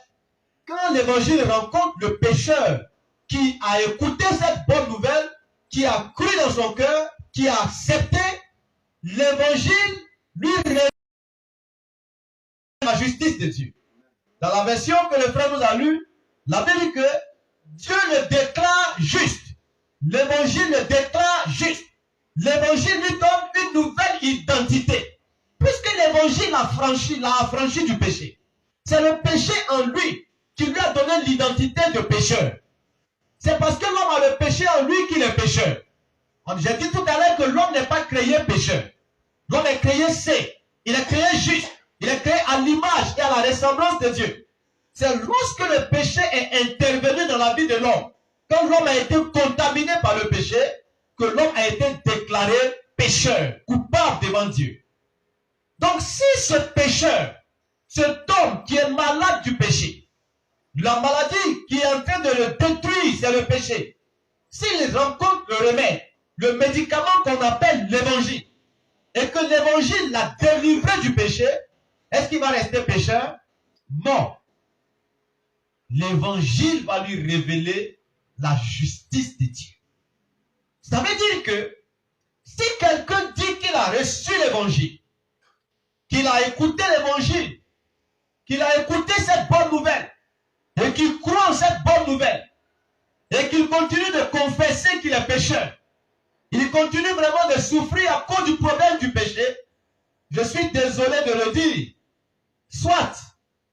A: quand l'évangile rencontre le pécheur qui a écouté cette bonne nouvelle, qui a cru dans son cœur, qui a accepté, l'évangile lui révèle la justice de Dieu. Dans la version que le frère nous a lue, la Bible dit que Dieu le déclare juste. L'évangile le déclare juste. L'évangile lui donne une nouvelle identité. Puisque l'évangile l'a affranchi du péché. C'est le péché en lui qui lui a donné l'identité de pécheur. C'est parce que l'homme a le péché en lui qu'il est pécheur. J'ai dit tout à l'heure que l'homme n'est pas créé pécheur. L'homme est créé saint. Il est créé juste. Il est créé à l'image et à la ressemblance de Dieu. C'est lorsque le péché est intervenu dans la vie de l'homme, quand l'homme a été contaminé par le péché, que l'homme a été déclaré pécheur, coupable devant Dieu. Donc si ce pécheur, cet homme qui est malade du péché, la maladie qui est en train de le détruire, c'est le péché. S'il rencontre le remède, le médicament qu'on appelle l'évangile, et que l'évangile l'a délivré du péché, est-ce qu'il va rester pécheur? Non. L'évangile va lui révéler la justice de Dieu. Ça veut dire que si quelqu'un dit qu'il a reçu l'évangile, qu'il a écouté l'évangile, qu'il a écouté cette bonne nouvelle, et qu'il croit en cette bonne nouvelle, et qu'il continue de confesser qu'il est pécheur, il continue vraiment de souffrir à cause du problème du péché, je suis désolé de le dire, soit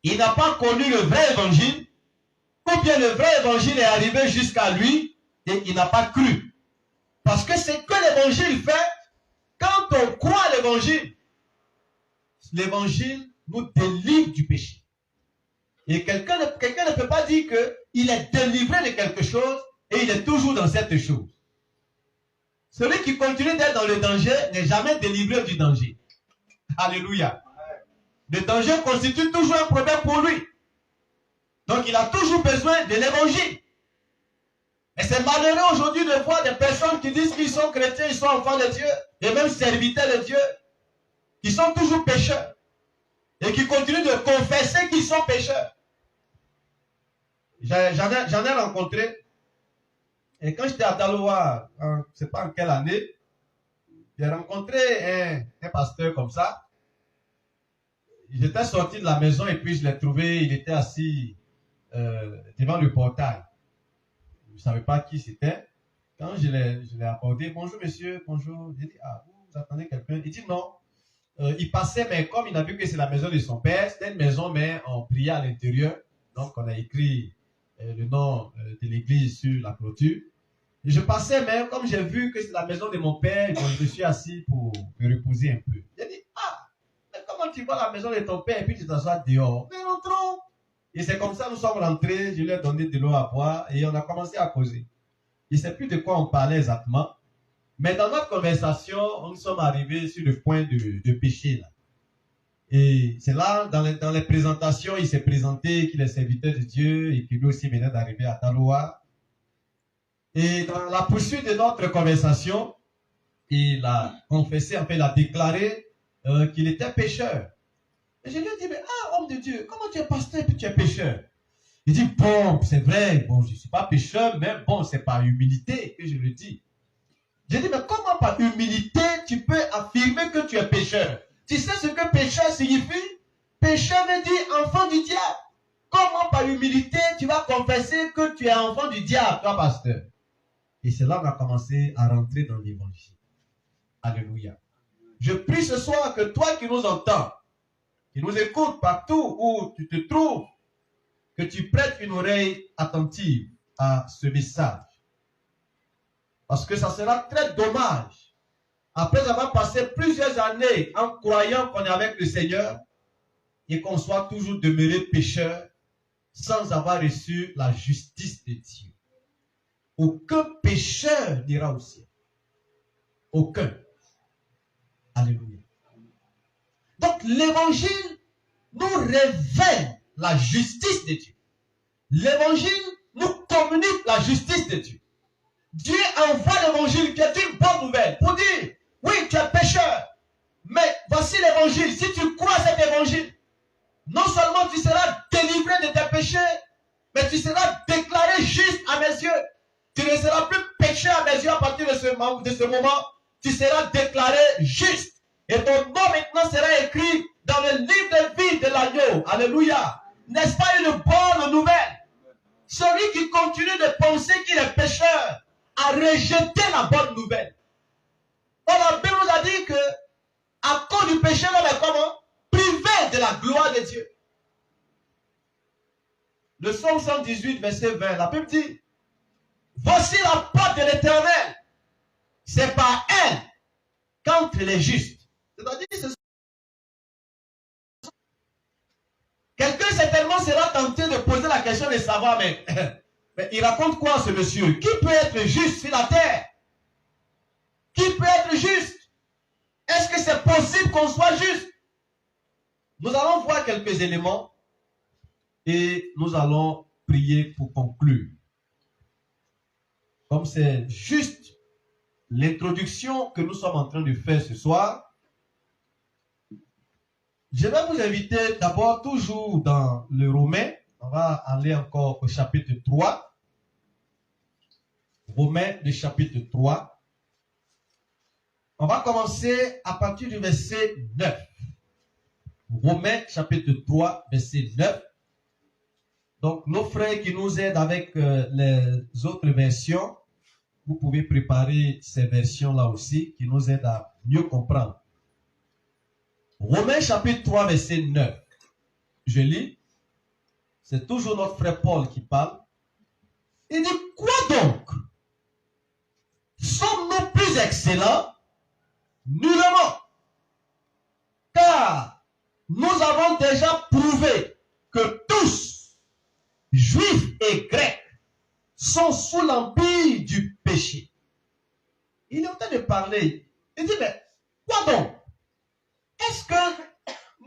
A: il n'a pas connu le vrai évangile, ou bien le vrai évangile est arrivé jusqu'à lui et il n'a pas cru. Parce que c'est que l'évangile fait, quand on croit à l'évangile, l'évangile nous délivre du péché. Et quelqu'un ne peut pas dire qu'il est délivré de quelque chose et il est toujours dans cette chose. Celui qui continue d'être dans le danger n'est jamais délivré du danger. Alléluia. Le danger constitue toujours un problème pour lui. Donc il a toujours besoin de l'évangile. Et c'est malheureux aujourd'hui de voir des personnes qui disent qu'ils sont chrétiens, ils sont enfants de Dieu, et même serviteurs de Dieu, qui sont toujours pécheurs, et qui continuent de confesser qu'ils sont pécheurs. J'en ai rencontré, et quand j'étais à Daloa, je ne sais pas en quelle année, j'ai rencontré un pasteur comme ça. J'étais sorti de la maison et puis je l'ai trouvé, il était assis devant le portail. Je ne savais pas qui c'était. Quand je l'ai abordé, bonjour monsieur, bonjour. J'ai dit, ah, vous attendez quelqu'un? Il dit non. Il passait, mais comme il a vu que c'est la maison de son père, c'était une maison, mais on priait à l'intérieur. Donc on a écrit le nom de l'église sur la clôture. Et je passais, mais comme j'ai vu que c'est la maison de mon père, donc je suis assis pour me reposer un peu. J'ai dit, ah, mais comment tu vois la maison de ton père et puis tu t'assois dehors? Mais rentrons. Et c'est comme ça que nous sommes rentrés, je lui ai donné de l'eau à boire et on a commencé à causer. Je ne sais plus de quoi on parlait exactement, mais dans notre conversation, nous sommes arrivés sur le point de péché là. Et c'est là, dans les présentations, il s'est présenté qu'il est serviteur de Dieu et qu'il lui aussi venait d'arriver à Taloa. Et dans la poursuite de notre conversation, il a confessé, enfin il a déclaré qu'il était pécheur. Et je lui ai dit, mais homme de Dieu, comment tu es pasteur et puis tu es pécheur? Il dit, bon, c'est vrai, bon, je ne suis pas pécheur, mais bon, c'est par humilité que je le dis. J'ai dit, mais comment par humilité tu peux affirmer que tu es pécheur? Tu sais ce que pécheur signifie? Pécheur veut dire enfant du diable. Comment par humilité tu vas confesser que tu es enfant du diable, toi, pasteur? Et c'est là qu'on a commencé à rentrer dans l'évangile. Alléluia. Je prie ce soir que toi qui nous entends, qui nous écoutes partout où tu te trouves, que tu prêtes une oreille attentive à ce message. Parce que ça sera très dommage, après avoir passé plusieurs années en croyant qu'on est avec le Seigneur, et qu'on soit toujours demeuré pécheur sans avoir reçu la justice de Dieu. Aucun pécheur n'ira au ciel. Aucun. Alléluia. Donc l'évangile nous révèle la justice de Dieu. L'évangile nous communique la justice de Dieu. Dieu envoie l'évangile qui est une bonne nouvelle pour dire, oui, tu es pécheur, mais voici l'évangile. Si tu crois à cet évangile, non seulement tu seras délivré de tes péchés, mais tu seras déclaré juste à mes yeux. Tu ne seras plus pécheur à mes yeux à partir de ce moment. Tu seras déclaré juste. Et ton nom maintenant sera écrit dans le livre de vie de l'agneau. Alléluia. N'est-ce pas une bonne nouvelle? Celui qui continue de penser qu'il est pécheur a rejeté la bonne nouvelle. Or, la Bible nous a dit que à cause du péché, l'homme est comment? Privé de la gloire de Dieu. Le psaume 118, verset 20, la Bible dit, voici la porte de l'Éternel. C'est par elle qu'entre les justes. C'est-à-dire, quelqu'un certainement sera tenté de poser la question de savoir, mais il raconte quoi ce monsieur? Qui peut être juste sur la terre? Qui peut être juste? Est-ce que c'est possible qu'on soit juste? Nous allons voir quelques éléments et nous allons prier pour conclure. Comme c'est juste l'introduction que nous sommes en train de faire ce soir, je vais vous inviter d'abord toujours dans le Romain. On va aller encore au chapitre 3. Romains, le chapitre 3. On va commencer à partir du verset 9. Romains, chapitre 3, verset 9. Donc, nos frères qui nous aident avec les autres versions, vous pouvez préparer ces versions-là aussi, qui nous aident à mieux comprendre. Romains, chapitre 3, verset 9. Je lis. C'est toujours notre frère Paul qui parle. Il dit, quoi donc? Sommes-nous plus excellents? Nullement. Car nous avons déjà prouvé que tous, juifs et grecs, sont sous l'empire du péché. Il est en train de parler. Il dit, mais quoi donc? Est-ce que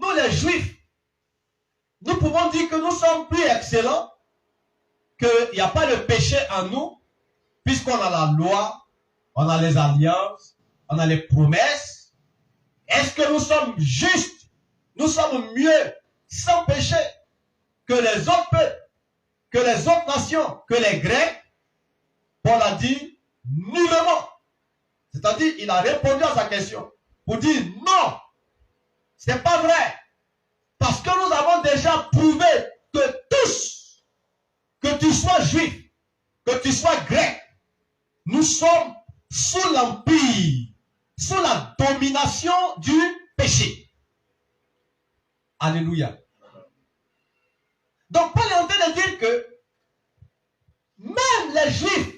A: nous les juifs, nous pouvons dire que nous sommes plus excellents, qu'il n'y a pas de péché en nous, puisqu'on a la loi, on a les alliances, on a les promesses? Est-ce que nous sommes justes? Nous sommes mieux, sans péché, que les autres peuples, que les autres nations, que les Grecs? Paul a dit nullement. C'est-à-dire, il a répondu à sa question pour dire non, c'est pas vrai. Parce que nous avons déjà prouvé que tous, que tu sois juif, que tu sois grec, nous sommes sous l'empire, sous la domination du péché. Alléluia. Donc Paul est en train de dire que même les juifs,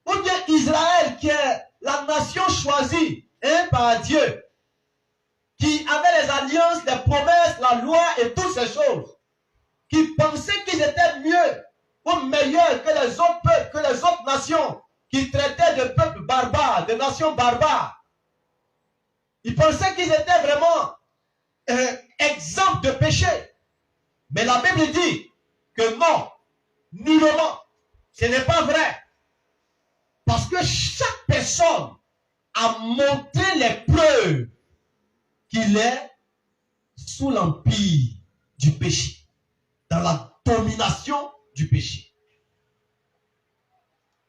A: ou bien Israël, qui est la nation choisie par Dieu, qui avait les alliances, les promesses, la loi et toutes ces choses, qui pensaient qu'ils étaient mieux ou meilleurs que les autres peuples, que les autres nations, qui traitaient de peuples barbares, de nations barbares. Ils pensaient qu'ils étaient vraiment exempts de péché. Mais la Bible dit que non, nullement, ce n'est pas vrai. Parce que chaque personne a montré les preuves qu'il est sous l'empire du péché, dans la domination du péché.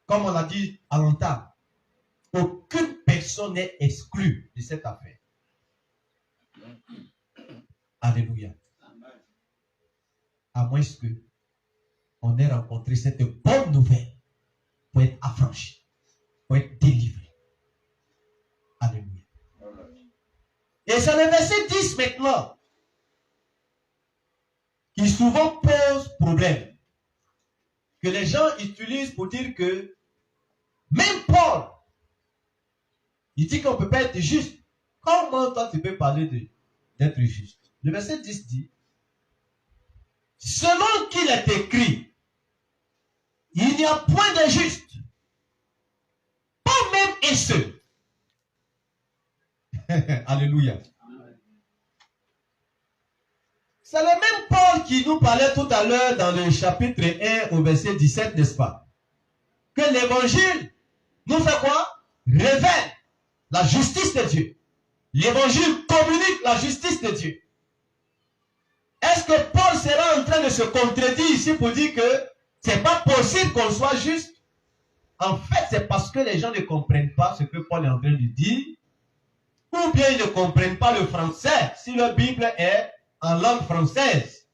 A: Comme on l'a dit à l'entame, Aucune personne n'est exclue de cette affaire. Alléluia. À moins que on ait rencontré cette bonne nouvelle pour être affranchi, pour être délivré. Alléluia. Et c'est le verset 10 maintenant qui souvent pose problème, que les gens utilisent pour dire que même Paul, il dit qu'on ne peut pas être juste. Comment toi tu peux parler d'être juste? Le verset 10 dit, selon qu'il est écrit, il n'y a point de juste, pas même un seul. Alléluia. C'est le même Paul qui nous parlait tout à l'heure dans le chapitre 1 au verset 17, n'est-ce pas? Que l'évangile nous fait quoi? Révèle la justice de Dieu. L'évangile communique la justice de Dieu. Est-ce que Paul sera en train de se contredire ici pour dire que c'est pas possible qu'on soit juste? En fait, c'est parce que les gens ne comprennent pas ce que Paul est en train de dire, ou bien ils ne comprennent pas le français, si la Bible est en langue française.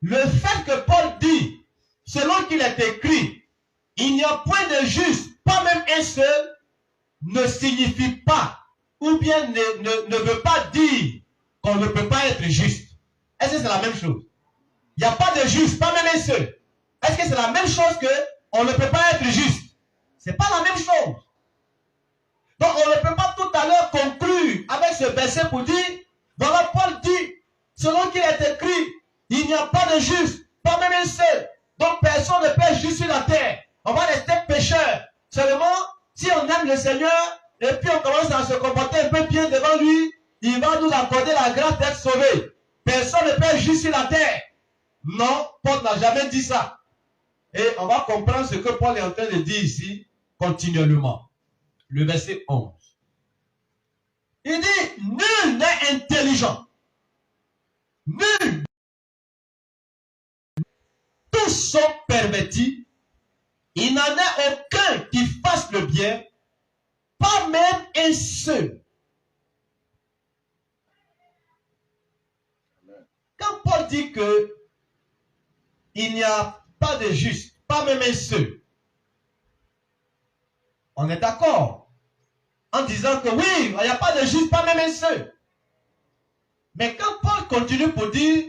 A: Le fait que Paul dit, selon qu'il est écrit, il n'y a point de juste, pas même un seul, ne signifie pas, ou bien ne veut pas dire qu'on ne peut pas être juste. Est-ce que c'est la même chose? Il n'y a pas de juste, pas même un seul. Est-ce que c'est la même chose que on ne peut pas être juste? C'est pas la même chose. Donc on ne peut pas tout à l'heure conclure avec ce verset pour dire, voilà, Paul dit, selon qu'il est écrit, il n'y a pas de juste, pas même un seul. Donc personne ne peut être juste sur la terre. On va rester pécheur. Seulement, si on aime le Seigneur, et puis on commence à se comporter un peu bien devant lui, il va nous accorder la grâce d'être sauvé. Personne ne peut être juste sur la terre. Non, Paul n'a jamais dit ça. Et on va comprendre ce que Paul est en train de dire ici continuellement. Le verset 11. Il dit, nul n'est intelligent. Nul. Tous sont pervertis. Il n'en a aucun qui fasse le bien, pas même un seul. Quand Paul dit que il n'y a pas de juste, pas même un seul, on est d'accord en disant que oui, il n'y a pas de juste, pas même un seul. Mais quand Paul continue pour dire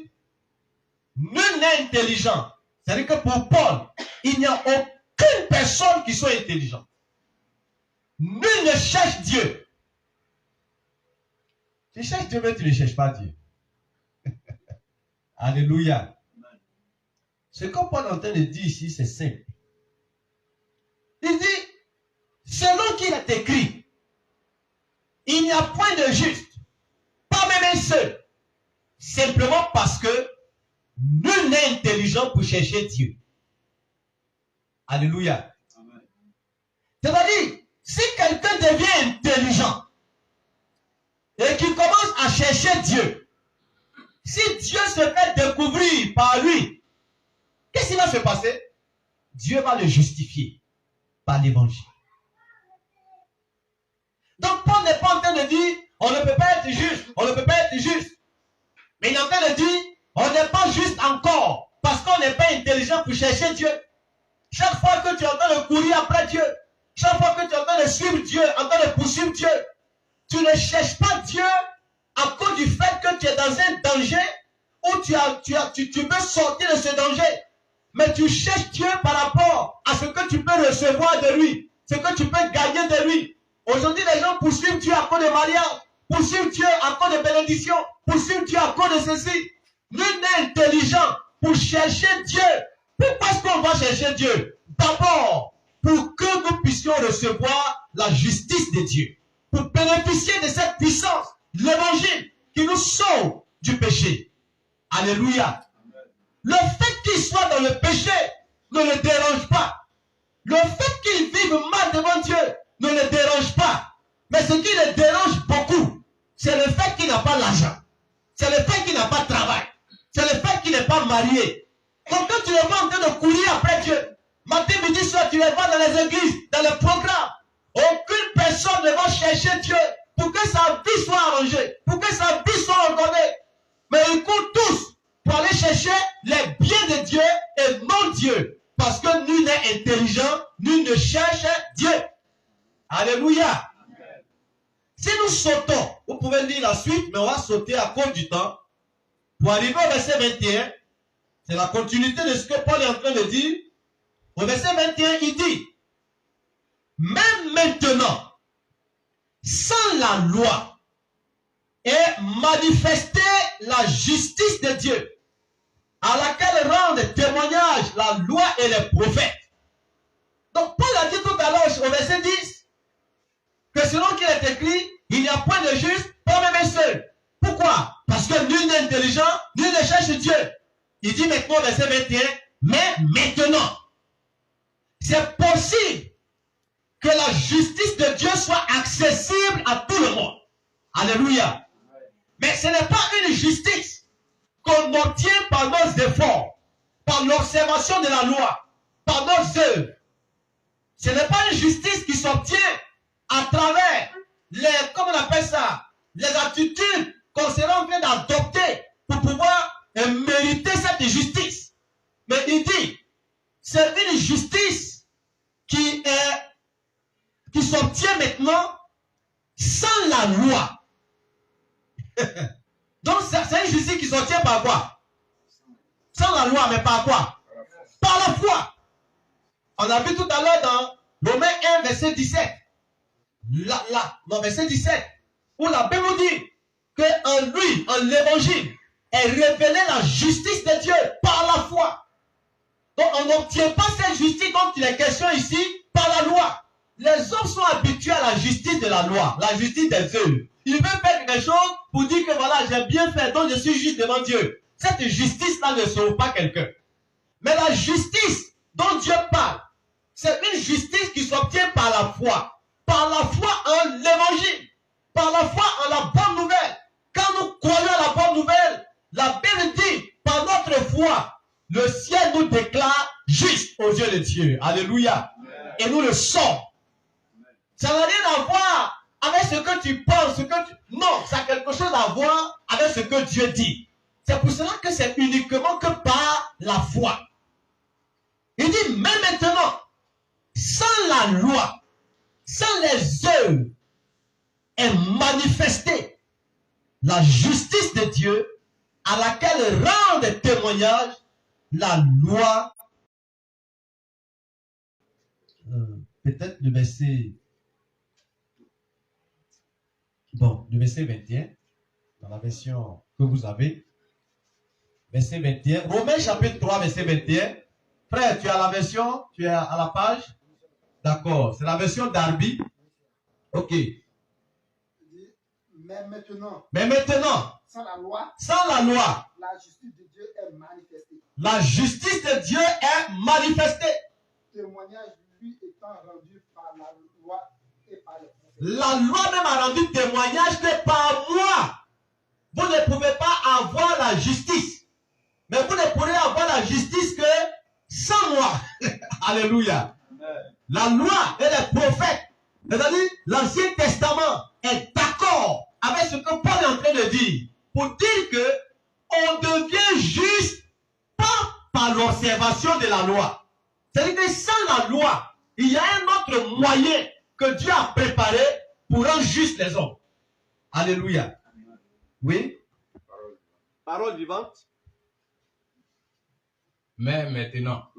A: nul n'est intelligent, c'est-à-dire que pour Paul, il n'y a aucune personne qui soit intelligente. Nul ne cherche Dieu. Tu cherches Dieu, mais tu ne cherches pas Dieu. Alléluia. Ce que Paul est en train de dire ici, c'est simple. Il dit, selon qu'il est écrit, il n'y a point de juste, pas même un seul. Simplement parce que nul n'est intelligent pour chercher Dieu. Alléluia. C'est-à-dire, si quelqu'un devient intelligent et qu'il commence à chercher Dieu, si Dieu se fait découvrir par lui, qu'est-ce qui va se passer? Dieu va le justifier par l'évangile. Donc Paul n'est pas en train de dire, on ne peut pas être juste, on ne peut pas être juste. Mais il est en train de dire, on n'est pas juste encore, parce qu'on n'est pas intelligent pour chercher Dieu. Chaque fois que tu es en train de courir après Dieu, chaque fois que tu es en train de suivre Dieu, en train de poursuivre Dieu, tu ne cherches pas Dieu à cause du fait que tu es dans un danger où tu veux sortir de ce danger. Mais tu cherches Dieu par rapport à ce que tu peux recevoir de lui, ce que tu peux gagner de lui. Aujourd'hui, les gens poursuivent Dieu à cause de mariage, poursuivent Dieu à cause de bénédiction, poursuivent Dieu à cause de ceci. Nul n'est intelligent pour chercher Dieu. Pourquoi est-ce qu'on va chercher Dieu? D'abord, pour que nous puissions recevoir la justice de Dieu. Pour bénéficier de cette puissance, l'évangile qui nous sauve du péché. Alléluia. Le fait qu'il soit dans le péché ne le dérange pas. Le fait qu'il vive mal devant Dieu ne le dérange pas. Mais ce qui le dérange beaucoup, c'est le fait qu'il n'a pas l'argent. C'est le fait qu'il n'a pas de travail. C'est le fait qu'il n'est pas marié. Donc quand tu es en train de courir après Dieu, matin, midi, soir, tu les vois dans les églises, dans les programmes. Aucune personne ne va chercher Dieu pour que sa vie soit arrangée, pour que sa vie soit ordonnée. Mais ils courent tous pour aller chercher les biens de Dieu et non Dieu. Parce que nul n'est intelligent, nul ne cherche Dieu. Alléluia. Si nous sautons, vous pouvez lire la suite, mais on va sauter à cause du temps. Pour arriver au verset 21, c'est la continuité de ce que Paul est en train de dire. Au verset 21, il dit, même maintenant, sans la loi, est manifestée la justice de Dieu, à laquelle rendent témoignage la loi et les prophètes. Donc Paul a dit tout à l'heure au verset 10, que selon qu'il est écrit, il n'y a point de juste, pas même un seul. Pourquoi? Parce que nul n'est intelligent, nul ne cherche Dieu. Il dit maintenant au verset 21, mais maintenant, c'est possible que la justice de Dieu soit accessible à tout le monde. Alléluia. Mais ce n'est pas une justice qu'on obtient par nos efforts, par l'observation de la loi, par nos œuvres. Ce n'est pas une justice qui s'obtient à travers comment on appelle ça, les attitudes qu'on sera en train d'adopter pour pouvoir mériter cette justice. Mais il dit, c'est une justice qui s'obtient maintenant sans la loi. Donc c'est une justice qui s'obtient par quoi? Sans la loi, mais par quoi? Par la foi. On a vu tout à l'heure dans Romains 1, verset 17. Non, verset 17. Où la Bible nous dit qu'en lui, en l'évangile, est révélée la justice de Dieu par la foi. Donc on n'obtient pas cette justice dont il est question ici par la loi. Les hommes sont habitués à la justice de la loi, la justice des œuvres. Ils veulent faire quelque chose pour dire que voilà, j'ai bien fait, donc je suis juste devant Dieu. Cette justice-là ne sauve pas quelqu'un. Mais la justice dont Dieu parle, c'est une justice qui s'obtient par la foi. Par la foi en l'évangile. Par la foi en la bonne nouvelle. Quand nous croyons à la bonne nouvelle, la Bible dit, par notre foi, le ciel nous déclare juste aux yeux de Dieu. Alléluia. Et nous le sommes. Ça n'a rien à voir avec ce que tu penses, non, ça a quelque chose à voir avec ce que Dieu dit. C'est pour cela que c'est uniquement que par la foi. Il dit, mais maintenant, sans la loi, sans les œuvres, est manifestée la justice de Dieu à laquelle rend témoignage la loi. Peut-être le verset... Bon, le verset 21, dans la version que vous avez, verset 21, Romains chapitre 3, verset 21. Frère, tu as la version, tu es à la page? D'accord, c'est la version d'Arby. Ok.
C: Mais
A: maintenant,
C: sans la loi,
A: la
C: justice de Dieu est manifestée.
A: La justice de Dieu est manifestée.
C: Témoignage lui étant rendu par la loi et par les prophètes.
A: La loi même a rendu témoignage que par moi, vous ne pouvez pas avoir la justice. Mais vous ne pourrez avoir la justice que sans moi. Alléluia. La loi et les prophètes, c'est-à-dire l'Ancien Testament, est d'accord avec ce que Paul est en train de dire. Pour dire que on devient juste pas par l'observation de la loi. C'est-à-dire que sans la loi, il y a un autre moyen que Dieu a préparé pour rendre juste les hommes. Alléluia. Oui. Parole vivante.
D: Mais maintenant,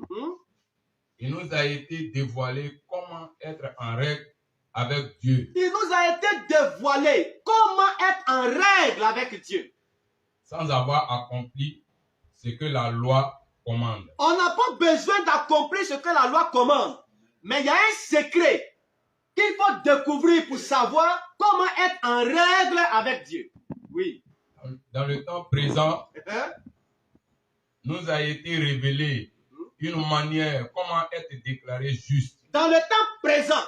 D: il nous a été dévoilé comment être en règle avec Dieu.
A: Il nous a été dévoilé comment être en règle avec Dieu.
D: Sans avoir accompli ce que la loi commande.
A: On n'a pas besoin d'accomplir ce que la loi commande. Mais il y a un secret qu'il faut découvrir pour savoir comment être en règle avec Dieu. Oui.
D: Dans le temps présent, nous a été révélé une manière comment être déclaré juste.
A: Dans le temps présent,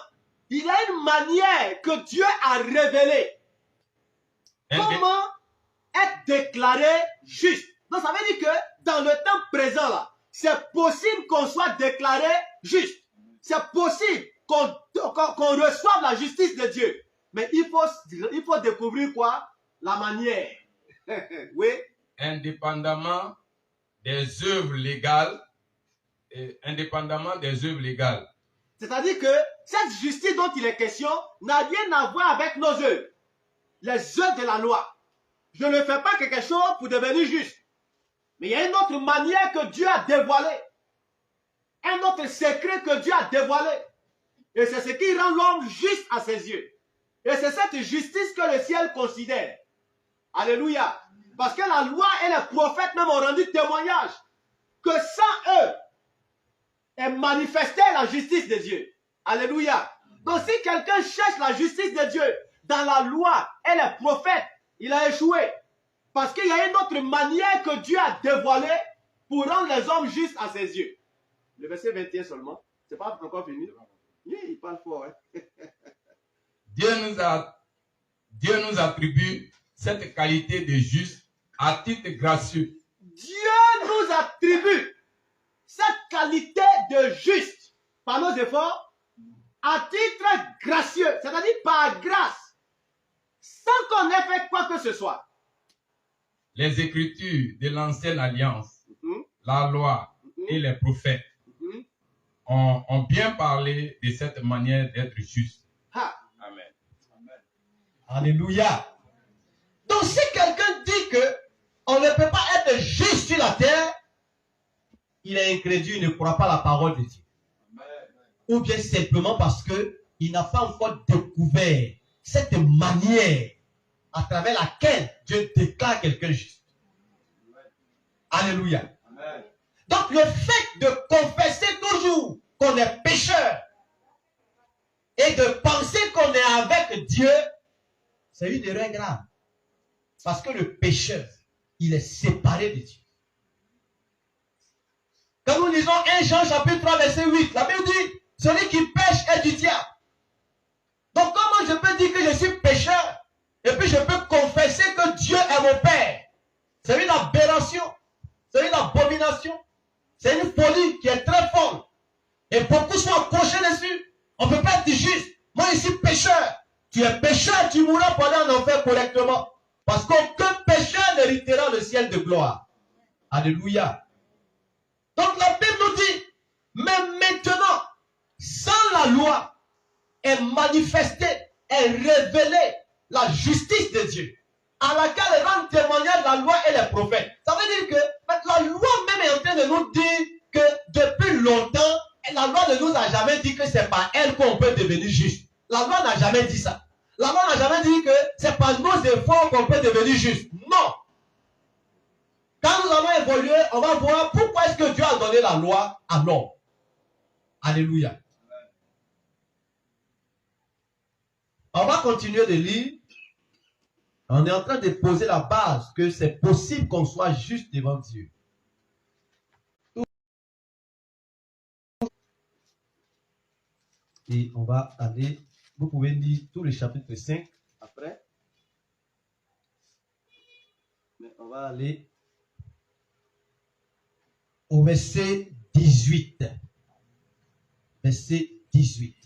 A: il y a une manière que Dieu a révélée. Comment être déclaré juste. Donc ça veut dire que dans le temps présent là, c'est possible qu'on soit déclaré juste. C'est possible
F: qu'on reçoive la justice de Dieu. Mais il faut découvrir quoi? La manière. Oui.
D: Indépendamment des œuvres légales,
F: C'est-à-dire que cette justice dont il est question n'a rien à voir avec nos œuvres. Les œuvres de la loi. Je ne fais pas quelque chose pour devenir juste. Mais il y a une autre manière que Dieu a dévoilée. Un autre secret que Dieu a dévoilé. Et c'est ce qui rend l'homme juste à ses yeux. Et c'est cette justice que le ciel considère. Alléluia. Parce que la loi et les prophètes même ont rendu témoignage que sans eux est manifestée la justice de Dieu. Alléluia. Donc si quelqu'un cherche la justice de Dieu dans la loi et les prophètes, il a échoué. Parce qu'il y a une autre manière que Dieu a dévoilée pour rendre les hommes justes à ses yeux. Le verset 21 seulement. C'est pas encore fini. Oui, il parle fort. Hein?
D: Dieu nous attribue cette qualité de juste à titre gracieux.
F: Dieu nous attribue cette qualité de juste par nos efforts à titre gracieux, c'est-à-dire par grâce, sans qu'on ait fait quoi que ce soit.
D: Les Écritures de l'Ancienne Alliance, la loi et les prophètes ont bien parlé de cette manière d'être juste. Amen.
A: Alléluia. Donc si quelqu'un dit que on ne peut pas être juste sur la terre, il est incrédule, il ne croit pas la parole de Dieu. Ou bien simplement parce qu'il n'a pas encore découvert cette manière à travers laquelle Dieu déclare quelqu'un juste. Alléluia. Amen. Donc le fait de confesser toujours qu'on est pécheur et de penser qu'on est avec Dieu, c'est une erreur grave. Parce que le pécheur, il est séparé de Dieu. Quand nous lisons 1 Jean chapitre 3 verset 8, la Bible dit, celui qui pêche est du diable. Donc comment je peux dire que je suis pécheur et puis je peux confesser que Dieu est mon Père? C'est une aberration, c'est une abomination, c'est une folie qui est très forte. Et beaucoup sont accrochés dessus. On ne peut pas être juste. Moi je suis pécheur. Tu es pécheur, tu mourras pour aller en enfer correctement. Parce qu'aucun pécheur n'héritera le ciel de gloire. Alléluia. Donc la Bible nous dit, mais maintenant, sans la loi, est manifestée, est révélée la justice de Dieu, à laquelle rendent témoignage la loi et les prophètes. Ça veut dire que la loi même est en train de nous dire que depuis longtemps, la loi ne nous a jamais dit que c'est par elle qu'on peut devenir juste. La loi n'a jamais dit ça. La loi n'a jamais dit que c'est par nos efforts qu'on peut devenir juste. Non. Quand nous allons évoluer, on va voir pourquoi est-ce que Dieu a donné la loi à l'homme. Alléluia. On va continuer de lire. On est en train de poser la base que c'est possible qu'on soit juste devant Dieu. Et on va aller, vous pouvez lire tout le chapitre 5 après. Mais on va aller au verset 18. Verset 18.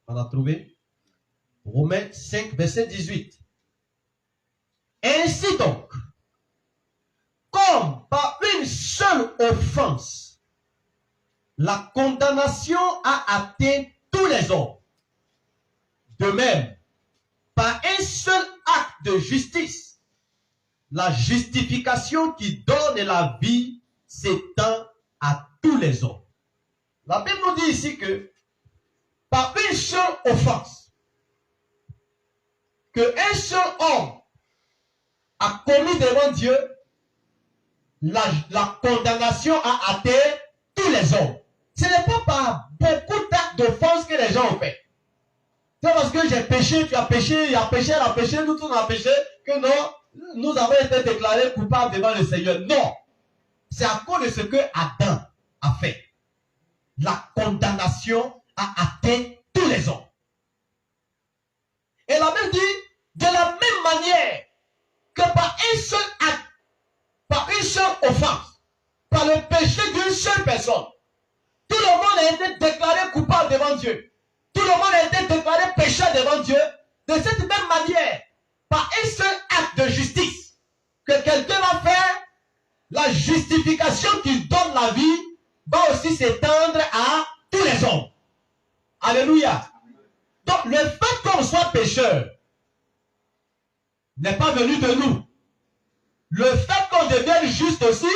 A: On a trouvé? Romains 5, verset 18. Ainsi donc, comme par une seule offense, la condamnation a atteint tous les hommes. De même, par un seul acte de justice, la justification qui donne la vie s'étend à tous les hommes. La Bible nous dit ici que par une seule offense, qu'un seul homme a commis devant Dieu, la condamnation a atteint tous les hommes. Ce n'est pas par beaucoup d'actes d'offense que les gens ont fait. C'est parce que j'ai péché, tu as péché, il a péché, elle a péché, nous tous on a péché, que non, nous avons été déclarés coupables devant le Seigneur. Non. C'est à cause de ce que Adam a fait. La condamnation a atteint tous les hommes. Et la Bible dit, de la même manière que par un seul acte, par une seule offense, par le péché d'une seule personne, Tout le monde a été déclaré coupable devant Dieu. Tout le monde a été déclaré pécheur devant Dieu. De cette même manière, par un seul acte de justice, que quelqu'un va faire, la justification qui donne la vie va aussi s'étendre à tous les hommes. Alléluia. Donc, le fait qu'on soit pécheur n'est pas venu de nous. Le fait qu'on devienne juste aussi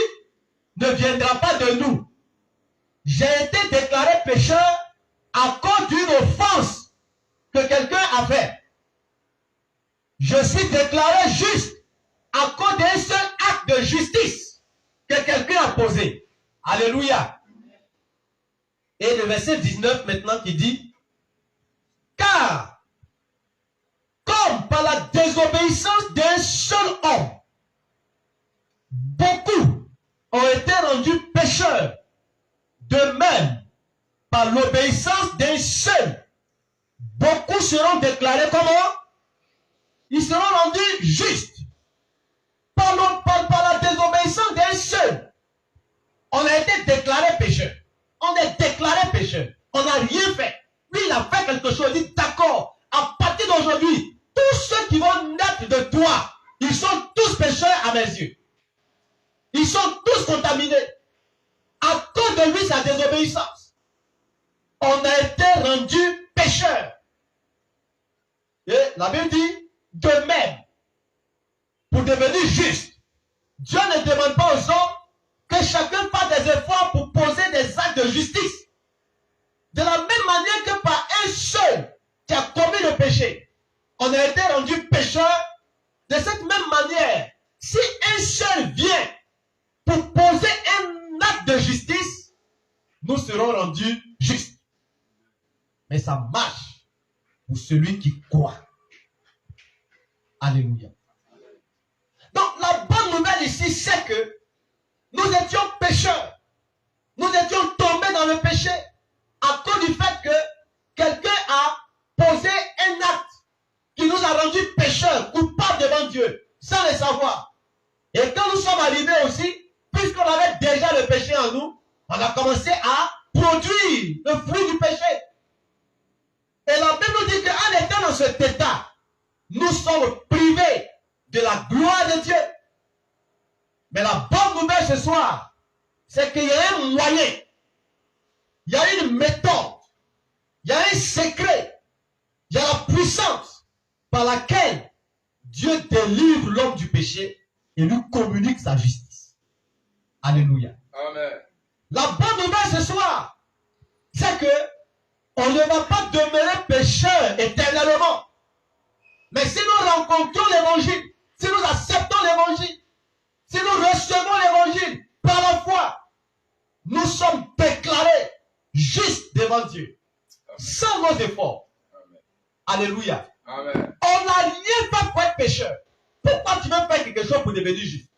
A: ne viendra pas de nous. J'ai été déclaré pécheur à cause d'une offense que quelqu'un a fait. Je suis déclaré juste à cause d'un seul acte de justice que quelqu'un a posé. Alléluia. Et le verset 19 maintenant qui dit, car comme par la désobéissance d'un seul homme, beaucoup ont été rendus pécheurs, de même, par l'obéissance d'un seul, beaucoup seront déclarés comment? Ils seront rendus justes. Par la désobéissance d'un seul, on a été déclaré pécheur. On est déclaré pécheur. On n'a rien fait. Lui, il a fait quelque chose. Il dit, d'accord, à partir d'aujourd'hui, tous ceux qui vont naître de toi, ils sont tous pécheurs à mes yeux. Ils sont tous contaminés. À cause de lui, sa désobéissance, on a été rendu pécheurs. Et la Bible dit, de même, pour devenir juste, Dieu ne demande pas aux hommes que chacun fasse des efforts pour poser des actes de justice. De la même manière que par un seul qui a commis le péché, on a été rendu pécheur. De cette même manière, si un seul vient pour poser un acte de justice, nous serons rendus justes. Mais ça marche pour celui qui croit. Alléluia. Donc la bonne nouvelle ici, c'est que nous étions pécheurs. Nous étions tombés dans le péché à cause du fait que quelqu'un a posé un acte qui nous a rendus pécheurs, coupables devant Dieu, sans le savoir. Et quand nous sommes arrivés aussi, puisqu'on avait déjà le péché en nous, on a commencé à produire le fruit du péché. Et la Bible nous dit qu'en étant dans cet état, nous sommes privés de la gloire de Dieu. Mais la bonne nouvelle ce soir, c'est qu'il y a un moyen, il y a une méthode, il y a un secret, il y a la puissance par laquelle Dieu délivre l'homme du péché et lui communique sa justice. Alléluia.
D: Amen.
A: La bonne nouvelle ce soir, c'est que on ne va pas demeurer pécheur éternellement. Mais si nous rencontrons l'évangile, si nous acceptons l'évangile, si nous recevons l'évangile par la foi, nous sommes déclarés justes devant Dieu, sans nos efforts.
D: Amen.
A: Alléluia.
D: Amen.
A: On n'a rien fait pour être pécheur. Pourquoi tu veux faire quelque chose pour devenir juste?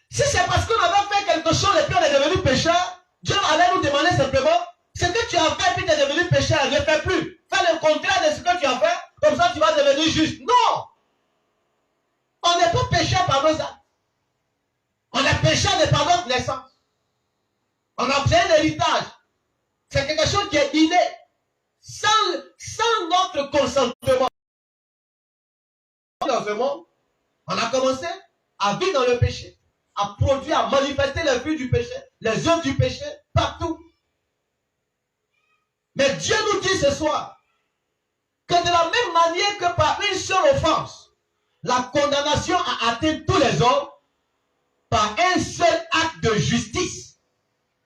A: Si c'est parce qu'on avait fait quelque chose et puis on est devenu pécheur, Dieu allait nous demander simplement, ce que tu as fait puis tu es devenu pécheur, ne fais plus. Fais le contraire de ce que tu as fait, comme ça tu vas devenir juste. Non! On n'est pas pécheur par nos actes. On est pécheur de par notre naissance. On a obtenu un héritage. C'est quelque chose qui est inné. Sans notre consentement. Dans ce monde, on a commencé à vivre dans le péché, à produire, à manifester les fruits du péché, les œuvres du péché, partout. Mais Dieu nous dit ce soir que de la même manière que par une seule offense, la condamnation a atteint tous les hommes, par un seul acte de justice,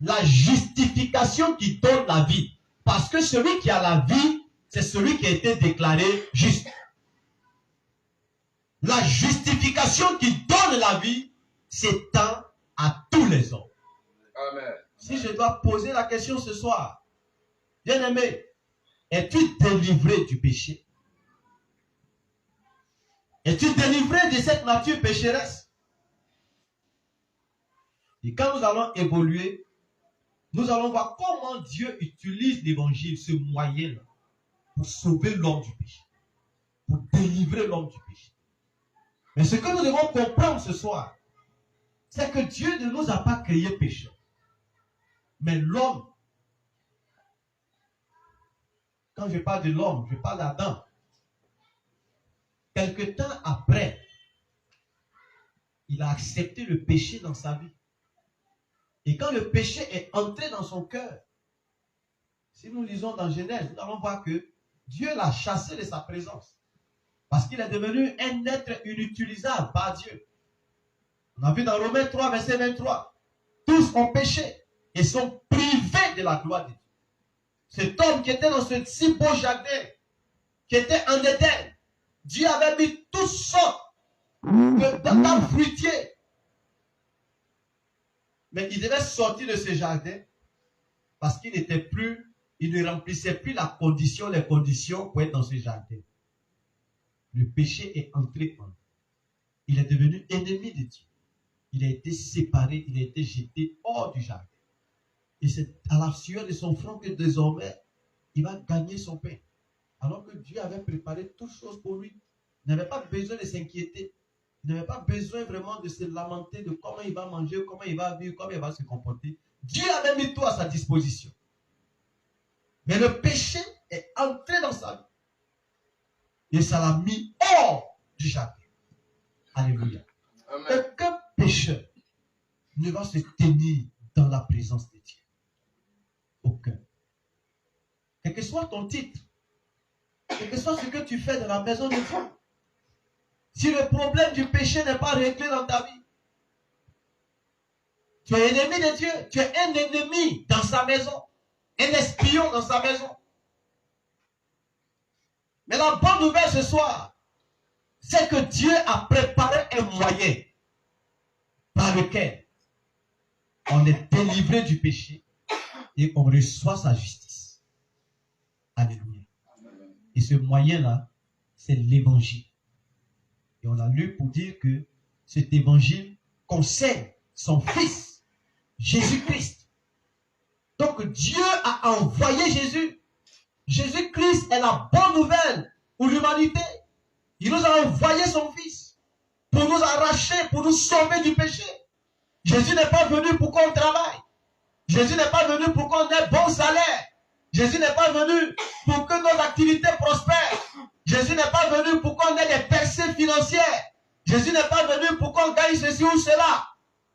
A: la justification qui donne la vie. Parce que celui qui a la vie, c'est celui qui a été déclaré juste. La justification qui donne la vie s'étend à tous les hommes.
D: Amen.
A: Si je dois poser la question ce soir, bien-aimé, es-tu délivré du péché? Es-tu délivré de cette nature pécheresse? Et quand nous allons évoluer, nous allons voir comment Dieu utilise l'évangile, ce moyen-là, pour sauver l'homme du péché, pour délivrer l'homme du péché. Mais ce que nous devons comprendre ce soir, c'est que Dieu ne nous a pas créés pécheurs. Mais l'homme, quand je parle de l'homme, je parle d'Adam. Quelque temps après, il a accepté le péché dans sa vie. Et quand le péché est entré dans son cœur, si nous lisons dans Genèse, nous allons voir que Dieu l'a chassé de sa présence. Parce qu'il est devenu un être inutilisable par Dieu. On a vu dans Romains 3, verset 23. Tous ont péché et sont privés de la gloire de Dieu. Cet homme qui était dans ce si beau jardin, qui était en Éden, Dieu avait mis toutes sortes d'arbres fruitiers. Mais il devait sortir de ce jardin parce qu'il n'était plus, il ne remplissait plus les conditions pour être dans ce jardin. Le péché est entré en lui. Il est devenu ennemi de Dieu. Il a été séparé, il a été jeté hors du jardin. Et c'est à la sueur de son front que désormais, il va gagner son pain. Alors que Dieu avait préparé toutes choses pour lui. Il n'avait pas besoin de s'inquiéter. Il n'avait pas besoin vraiment de se lamenter de comment il va manger, comment il va vivre, comment il va se comporter. Dieu avait mis tout à sa disposition. Mais le péché est entré dans sa vie. Et ça l'a mis hors du jardin. Alléluia. Aucun pécheur ne va se tenir dans la présence de Dieu. Aucun. Quel que soit ton titre, quel que soit ce que tu fais dans la maison de Dieu, si le problème du péché n'est pas réglé dans ta vie, tu es ennemi de Dieu, tu es un ennemi dans sa maison, un espion dans sa maison. Mais la bonne nouvelle ce soir, c'est que Dieu a préparé un moyen par lequel on est délivré du péché et on reçoit sa justice. Alléluia. Et ce moyen-là, c'est l'évangile. Et on a lu pour dire que cet évangile concerne son Fils, Jésus-Christ. Donc Dieu a envoyé Jésus. Jésus-Christ est la bonne nouvelle pour l'humanité. Il nous a envoyé son Fils pour nous arracher, pour nous sauver du péché. Jésus n'est pas venu pour qu'on travaille. Jésus n'est pas venu pour qu'on ait bon salaire. Jésus n'est pas venu pour que nos activités prospèrent. Jésus n'est pas venu pour qu'on ait des percées financières. Jésus n'est pas venu pour qu'on gagne ceci ou cela.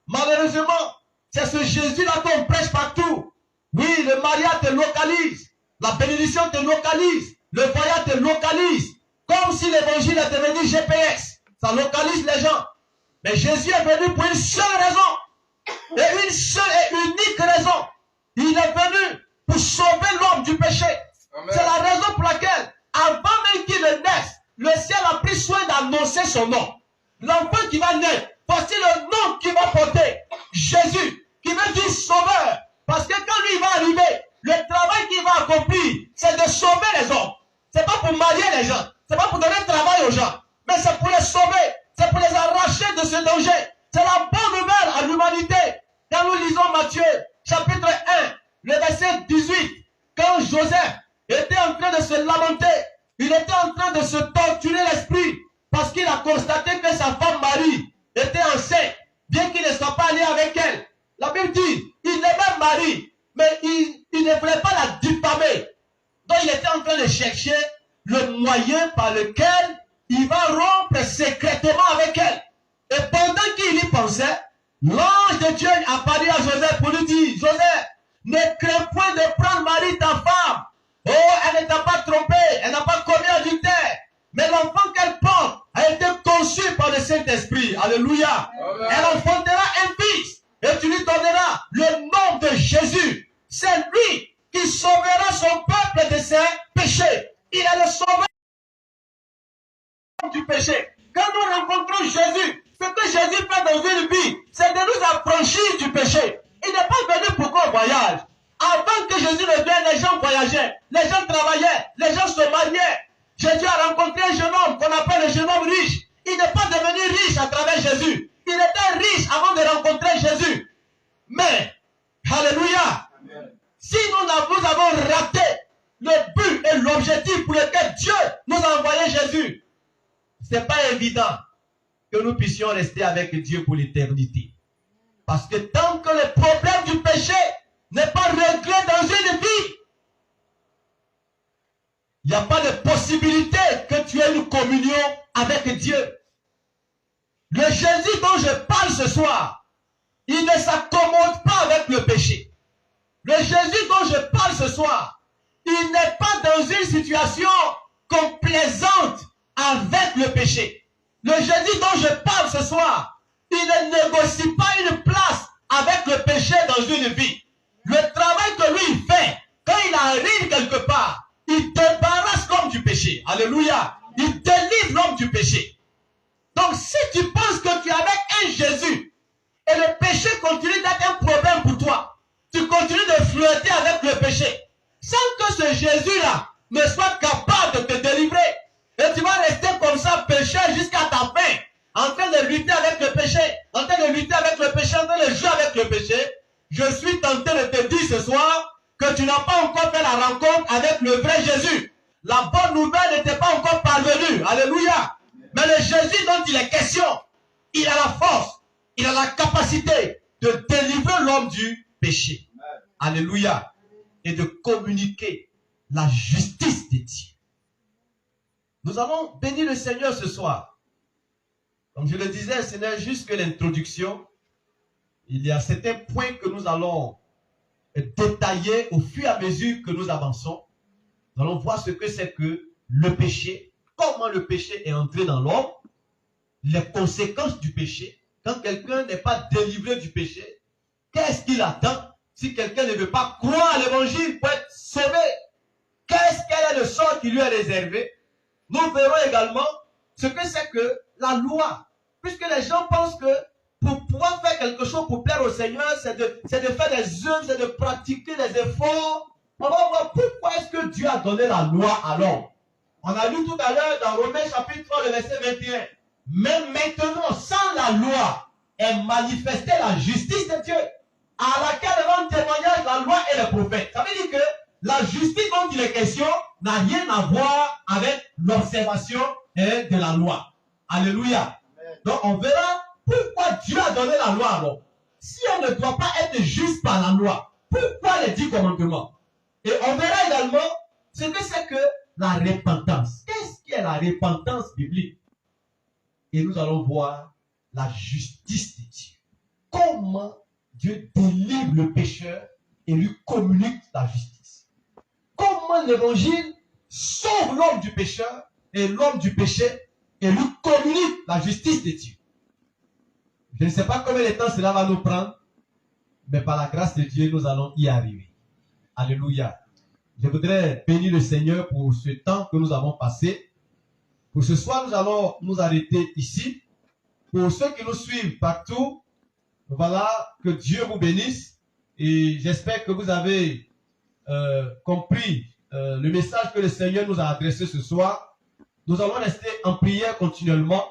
A: Malheureusement, c'est ce Jésus-là qu'on prêche partout. Oui, le mariage te localise. La bénédiction te localise. Le voyage te localise. Comme si l'évangile est devenu GPS. Ça localise les gens. Mais Jésus est venu pour une seule raison. Et une seule et unique raison. Il est venu pour sauver l'homme du péché. C'est la raison pour laquelle, avant même qu'il ne naisse, le ciel a pris soin d'annoncer son nom. L'enfant qui va naître, voici le nom qu'il va porter. Jésus, qui veut dire sauveur. Parce que quand lui va arriver, le travail qu'il va accomplir, c'est de sauver les hommes. C'est pas pour marier les gens. C'est pas pour donner travail aux gens. Mais c'est pour les sauver. C'est pour les arracher de ce danger. C'est la bonne nouvelle à l'humanité. Quand nous lisons Matthieu, chapitre 1, le verset 18, quand Joseph était en train de se lamenter, il était en train de se torturer l'esprit parce qu'il a constaté que sa femme Marie était enceinte, bien qu'il ne soit pas allé avec elle. La Bible dit, il aimait Marie, mais il ne voulait pas la diffamer. Donc il était en train de chercher le moyen par lequel il va rompre secrètement avec elle. Et pendant qu'il y pensait, l'ange de Dieu apparut à Joseph pour lui dire, Joseph, ne crains point de prendre Marie ta femme. Oh, elle ne t'a pas trompé, elle n'a pas commis adultère. Mais l'enfant qu'elle porte a été conçu par le Saint-Esprit. Alléluia. Amen. Elle enfantera un fils et tu lui donneras le nom de Jésus. C'est lui qui sauvera son peuple de ses péchés. Il est le sauveur du péché. Quand nous rencontrons Jésus, ce que Jésus fait dans une vie, c'est de nous affranchir du péché. Il n'est pas venu pour qu'on voyage. Avant que Jésus ne vienne, les gens voyageaient, les gens travaillaient, les gens se mariaient. Jésus a rencontré un jeune homme qu'on appelle le jeune homme riche. Il n'est pas devenu riche à travers Jésus. Il était riche avant de rencontrer Jésus. Mais, alléluia, si nous avons raté le but et l'objectif pour lequel Dieu nous a envoyé Jésus, ce n'est pas évident que nous puissions rester avec Dieu pour l'éternité. Parce que tant que le problème du péché n'est pas réglé dans une vie, il n'y a pas de possibilité que tu aies une communion avec Dieu. Le Jésus dont je parle ce soir, il ne s'accommode pas avec le péché. Le Jésus dont je parle ce soir, il n'est pas dans une situation complaisante avec le péché. Le Jésus dont je parle ce soir, il ne négocie pas une place avec le péché dans une vie. Le travail que lui fait, quand il arrive quelque part, il débarrasse l'homme du péché. Alléluia. Il délivre l'homme du péché. Donc si tu penses que tu es avec un Jésus et le péché continue d'être un problème pour toi, tu continues de flirter avec le péché, sans que ce Jésus-là ne soit capable de te délivrer. Et tu vas rester comme ça, pécheur, jusqu'à ta fin, en train de lutter avec le péché, en train de lutter avec le péché, en train de jouer avec le péché. Je suis tenté de te dire ce soir que tu n'as pas encore fait la rencontre avec le vrai Jésus. La bonne nouvelle n'était pas encore parvenue. Alléluia. Mais le Jésus dont il est question, il a la force, il a la capacité de délivrer l'homme du péché. Alléluia. Et de communiquer la justice de Dieu. Nous allons bénir le Seigneur ce soir. Comme je le disais, ce n'est juste que l'introduction. Il y a certains points que nous allons détailler au fur et à mesure que nous avançons. Nous allons voir ce que c'est que le péché, comment le péché est entré dans l'homme, les conséquences du péché. Quand quelqu'un n'est pas délivré du péché, qu'est-ce qu'il attend si quelqu'un ne veut pas croire à l'évangile pour être sauvé? Quel est le sort qui lui est réservé? Nous verrons également ce que c'est que la loi. Puisque les gens pensent que pour pouvoir faire quelque chose pour plaire au Seigneur, c'est de faire des œuvres, c'est de pratiquer des efforts. On va voir pourquoi est-ce que Dieu a donné la loi à l'homme. On a lu tout à l'heure dans Romains chapitre 3, le verset 21. Mais maintenant, sans la loi, est manifestée la justice de Dieu, à laquelle rend témoignage la loi et les prophètes. Ça veut dire que la justice dont il est question n'a rien à voir avec l'observation de la loi. Alléluia. Donc on verra pourquoi Dieu a donné la loi à l'homme. Si on ne doit pas être juste par la loi, pourquoi les 10 commandements? Et on verra également ce que c'est que la repentance. Qu'est-ce qui est la repentance biblique? Et nous allons voir la justice de Dieu. Comment Dieu délivre le pécheur et lui communique la justice. Comment l'évangile sauve l'homme du pécheur et l'homme du péché et lui communique la justice de Dieu. Je ne sais pas combien de temps cela va nous prendre, mais par la grâce de Dieu, nous allons y arriver. Alléluia. Je voudrais bénir le Seigneur pour ce temps que nous avons passé. Pour ce soir, nous allons nous arrêter ici. Pour ceux qui nous suivent partout, voilà, que Dieu vous bénisse. Et j'espère que vous avez compris le message que le Seigneur nous a adressé ce soir. Nous allons rester en prière continuellement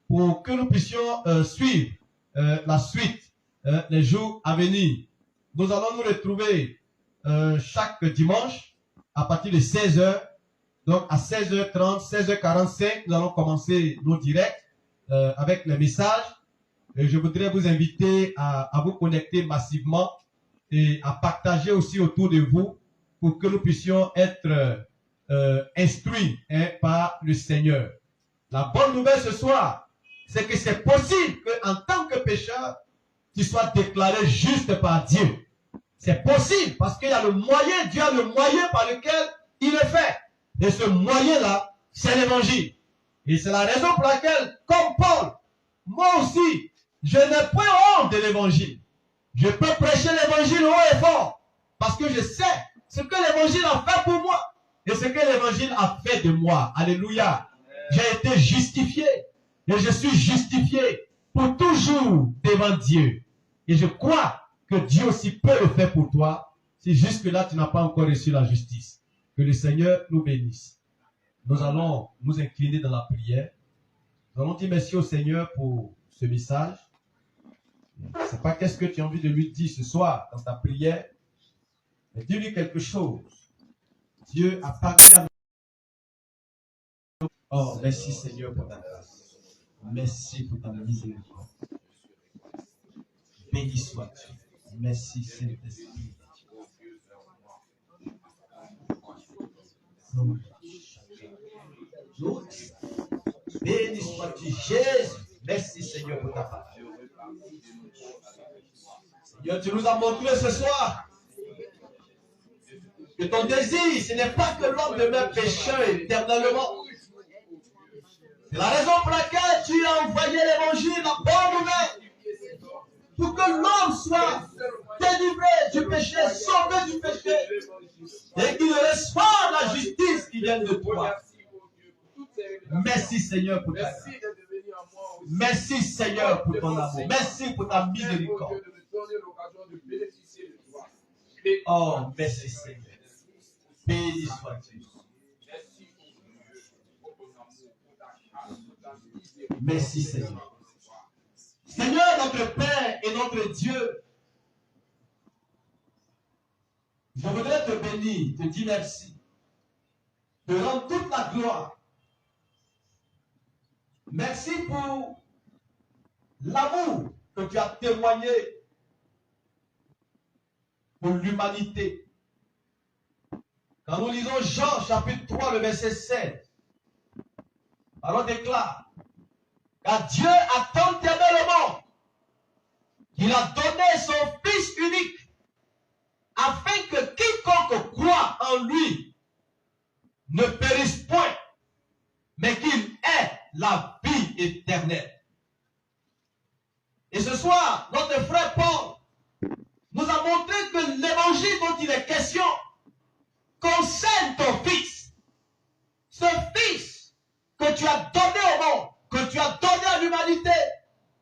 A: pour que nous puissions suivre la suite les jours à venir. Nous allons nous retrouver chaque dimanche à partir de 16h. Donc à 16h30, 16h45, nous allons commencer nos directs avec les messages. Et je voudrais vous inviter à vous connecter massivement et à partager aussi autour de vous pour que nous puissions être instruits par le Seigneur. La bonne nouvelle ce soir, c'est que c'est possible qu'en tant que pécheur, tu sois déclaré juste par Dieu. C'est possible parce qu'il y a le moyen, Dieu a le moyen par lequel il le fait. Et ce moyen-là, c'est l'évangile. Et c'est la raison pour laquelle, comme Paul, moi aussi, je n'ai point honte de l'évangile. Je peux prêcher l'évangile haut et fort parce que je sais ce que l'évangile a fait pour moi et ce que l'évangile a fait de moi. Alléluia. J'ai été justifié et je suis justifié pour toujours devant Dieu. Et je crois que Dieu aussi peut le faire pour toi si jusque-là tu n'as pas encore reçu la justice. Que le Seigneur nous bénisse. Nous allons nous incliner dans la prière. Nous allons dire merci au Seigneur pour ce message. Je ne sais pas qu'est-ce que tu as envie de lui dire ce soir dans ta prière. Mais dis-lui quelque chose. Dieu a parlé à nous. Oh, merci Seigneur pour ta grâce. Merci pour ta miséricorde. Béni sois-tu. Merci, Saint-Esprit. Béni sois-tu, Jésus. Merci, Seigneur, pour ta parole. Seigneur, tu nous as montré ce soir que ton désir, ce n'est pas que l'homme demeure pécheur éternellement. C'est la raison pour laquelle tu as envoyé l'évangile, la bonne nouvelle, pour que l'homme soit délivré du péché, sauvé du péché, et qu'il reçoive la justice qui vient de toi. Merci Seigneur pour ta grâce. Merci Seigneur pour ton amour. Merci pour ta miséricorde. Oh, merci Seigneur. Béni sois-tu. Merci Seigneur. Seigneur, notre Père et notre Dieu, je voudrais te bénir, te dire merci, te rendre toute la gloire. Merci pour l'amour que tu as témoigné pour l'humanité. Quand nous lisons Jean chapitre 3, le verset 16, alors déclare, car Dieu a tant aimé le monde qu'il a donné son Fils unique, afin que quiconque croit en lui ne périsse point, mais qu'il ait la vie éternelle. Et ce soir, notre frère Paul nous a montré que l'évangile dont il est question concerne ton Fils. Ce Fils que tu as donné au monde, que tu as donné à l'humanité,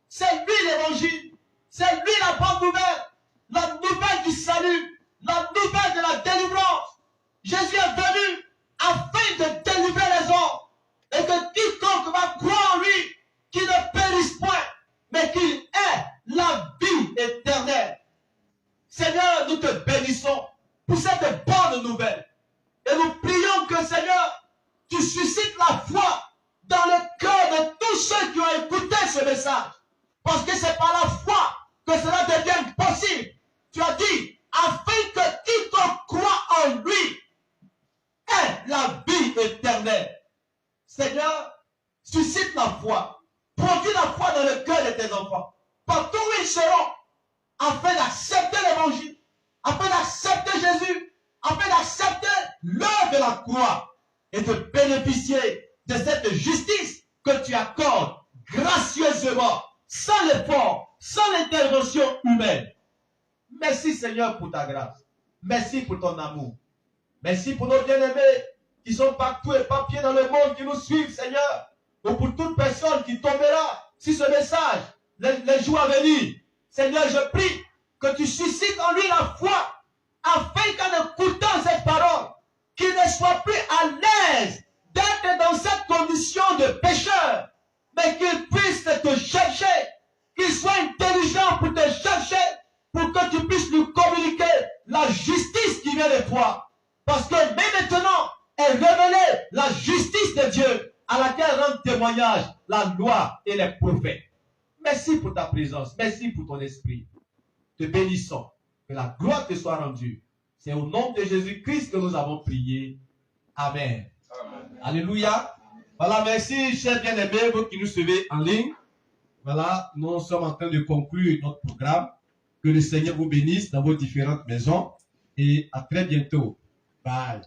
A: c'est lui l'évangile, c'est lui la bonne nouvelle, la nouvelle du salut, la nouvelle de la délivrance. Jésus est venu afin de délivrer les hommes, et que quiconque va croire en lui, qu'il ne périsse point, mais qu'il ait la vie éternelle. Seigneur, nous te bénissons pour cette bonne nouvelle. Et nous prions que, Seigneur, tu suscites la foi dans le cœur de tous ceux qui ont écouté ce message. Parce que c'est par la foi que cela devient possible. Tu as dit, afin que quiconque croit en lui ait la vie éternelle. Seigneur, suscite la foi. Produis la foi dans le cœur de tes enfants. Partout où ils seront, afin d'accepter l'évangile, afin d'accepter Jésus, afin d'accepter l'œuvre de la croix et de bénéficier de cette justice que tu accordes gracieusement, sans l'effort, sans l'intervention humaine. Merci Seigneur pour ta grâce. Merci pour ton amour. Merci pour nos bien-aimés qui sont partout éparpillés dans le monde, qui nous suivent, Seigneur. Ou pour toute personne qui tombera sur ce message, les jours à venir. Seigneur, je prie que tu suscites en lui la foi, afin qu'en écoutant cette parole, qu'il ne soit plus à l'aise d'être dans cette condition de pécheur, mais qu'il puisse te chercher, qu'il soit intelligent pour te chercher, pour que tu puisses lui communiquer la justice qui vient de toi. Parce que même maintenant est révélée la justice de Dieu, à laquelle rendent témoignage la loi et les prophètes. Merci pour ta présence, merci pour ton esprit. Te bénissons, que la gloire te soit rendue. C'est au nom de Jésus-Christ que nous avons prié. Amen. Amen. Alléluia. Voilà, merci, chers bien-aimés, vous qui nous suivez en ligne. Voilà, nous sommes en train de conclure notre programme. Que le Seigneur vous bénisse dans vos différentes maisons. Et à très bientôt. Bye.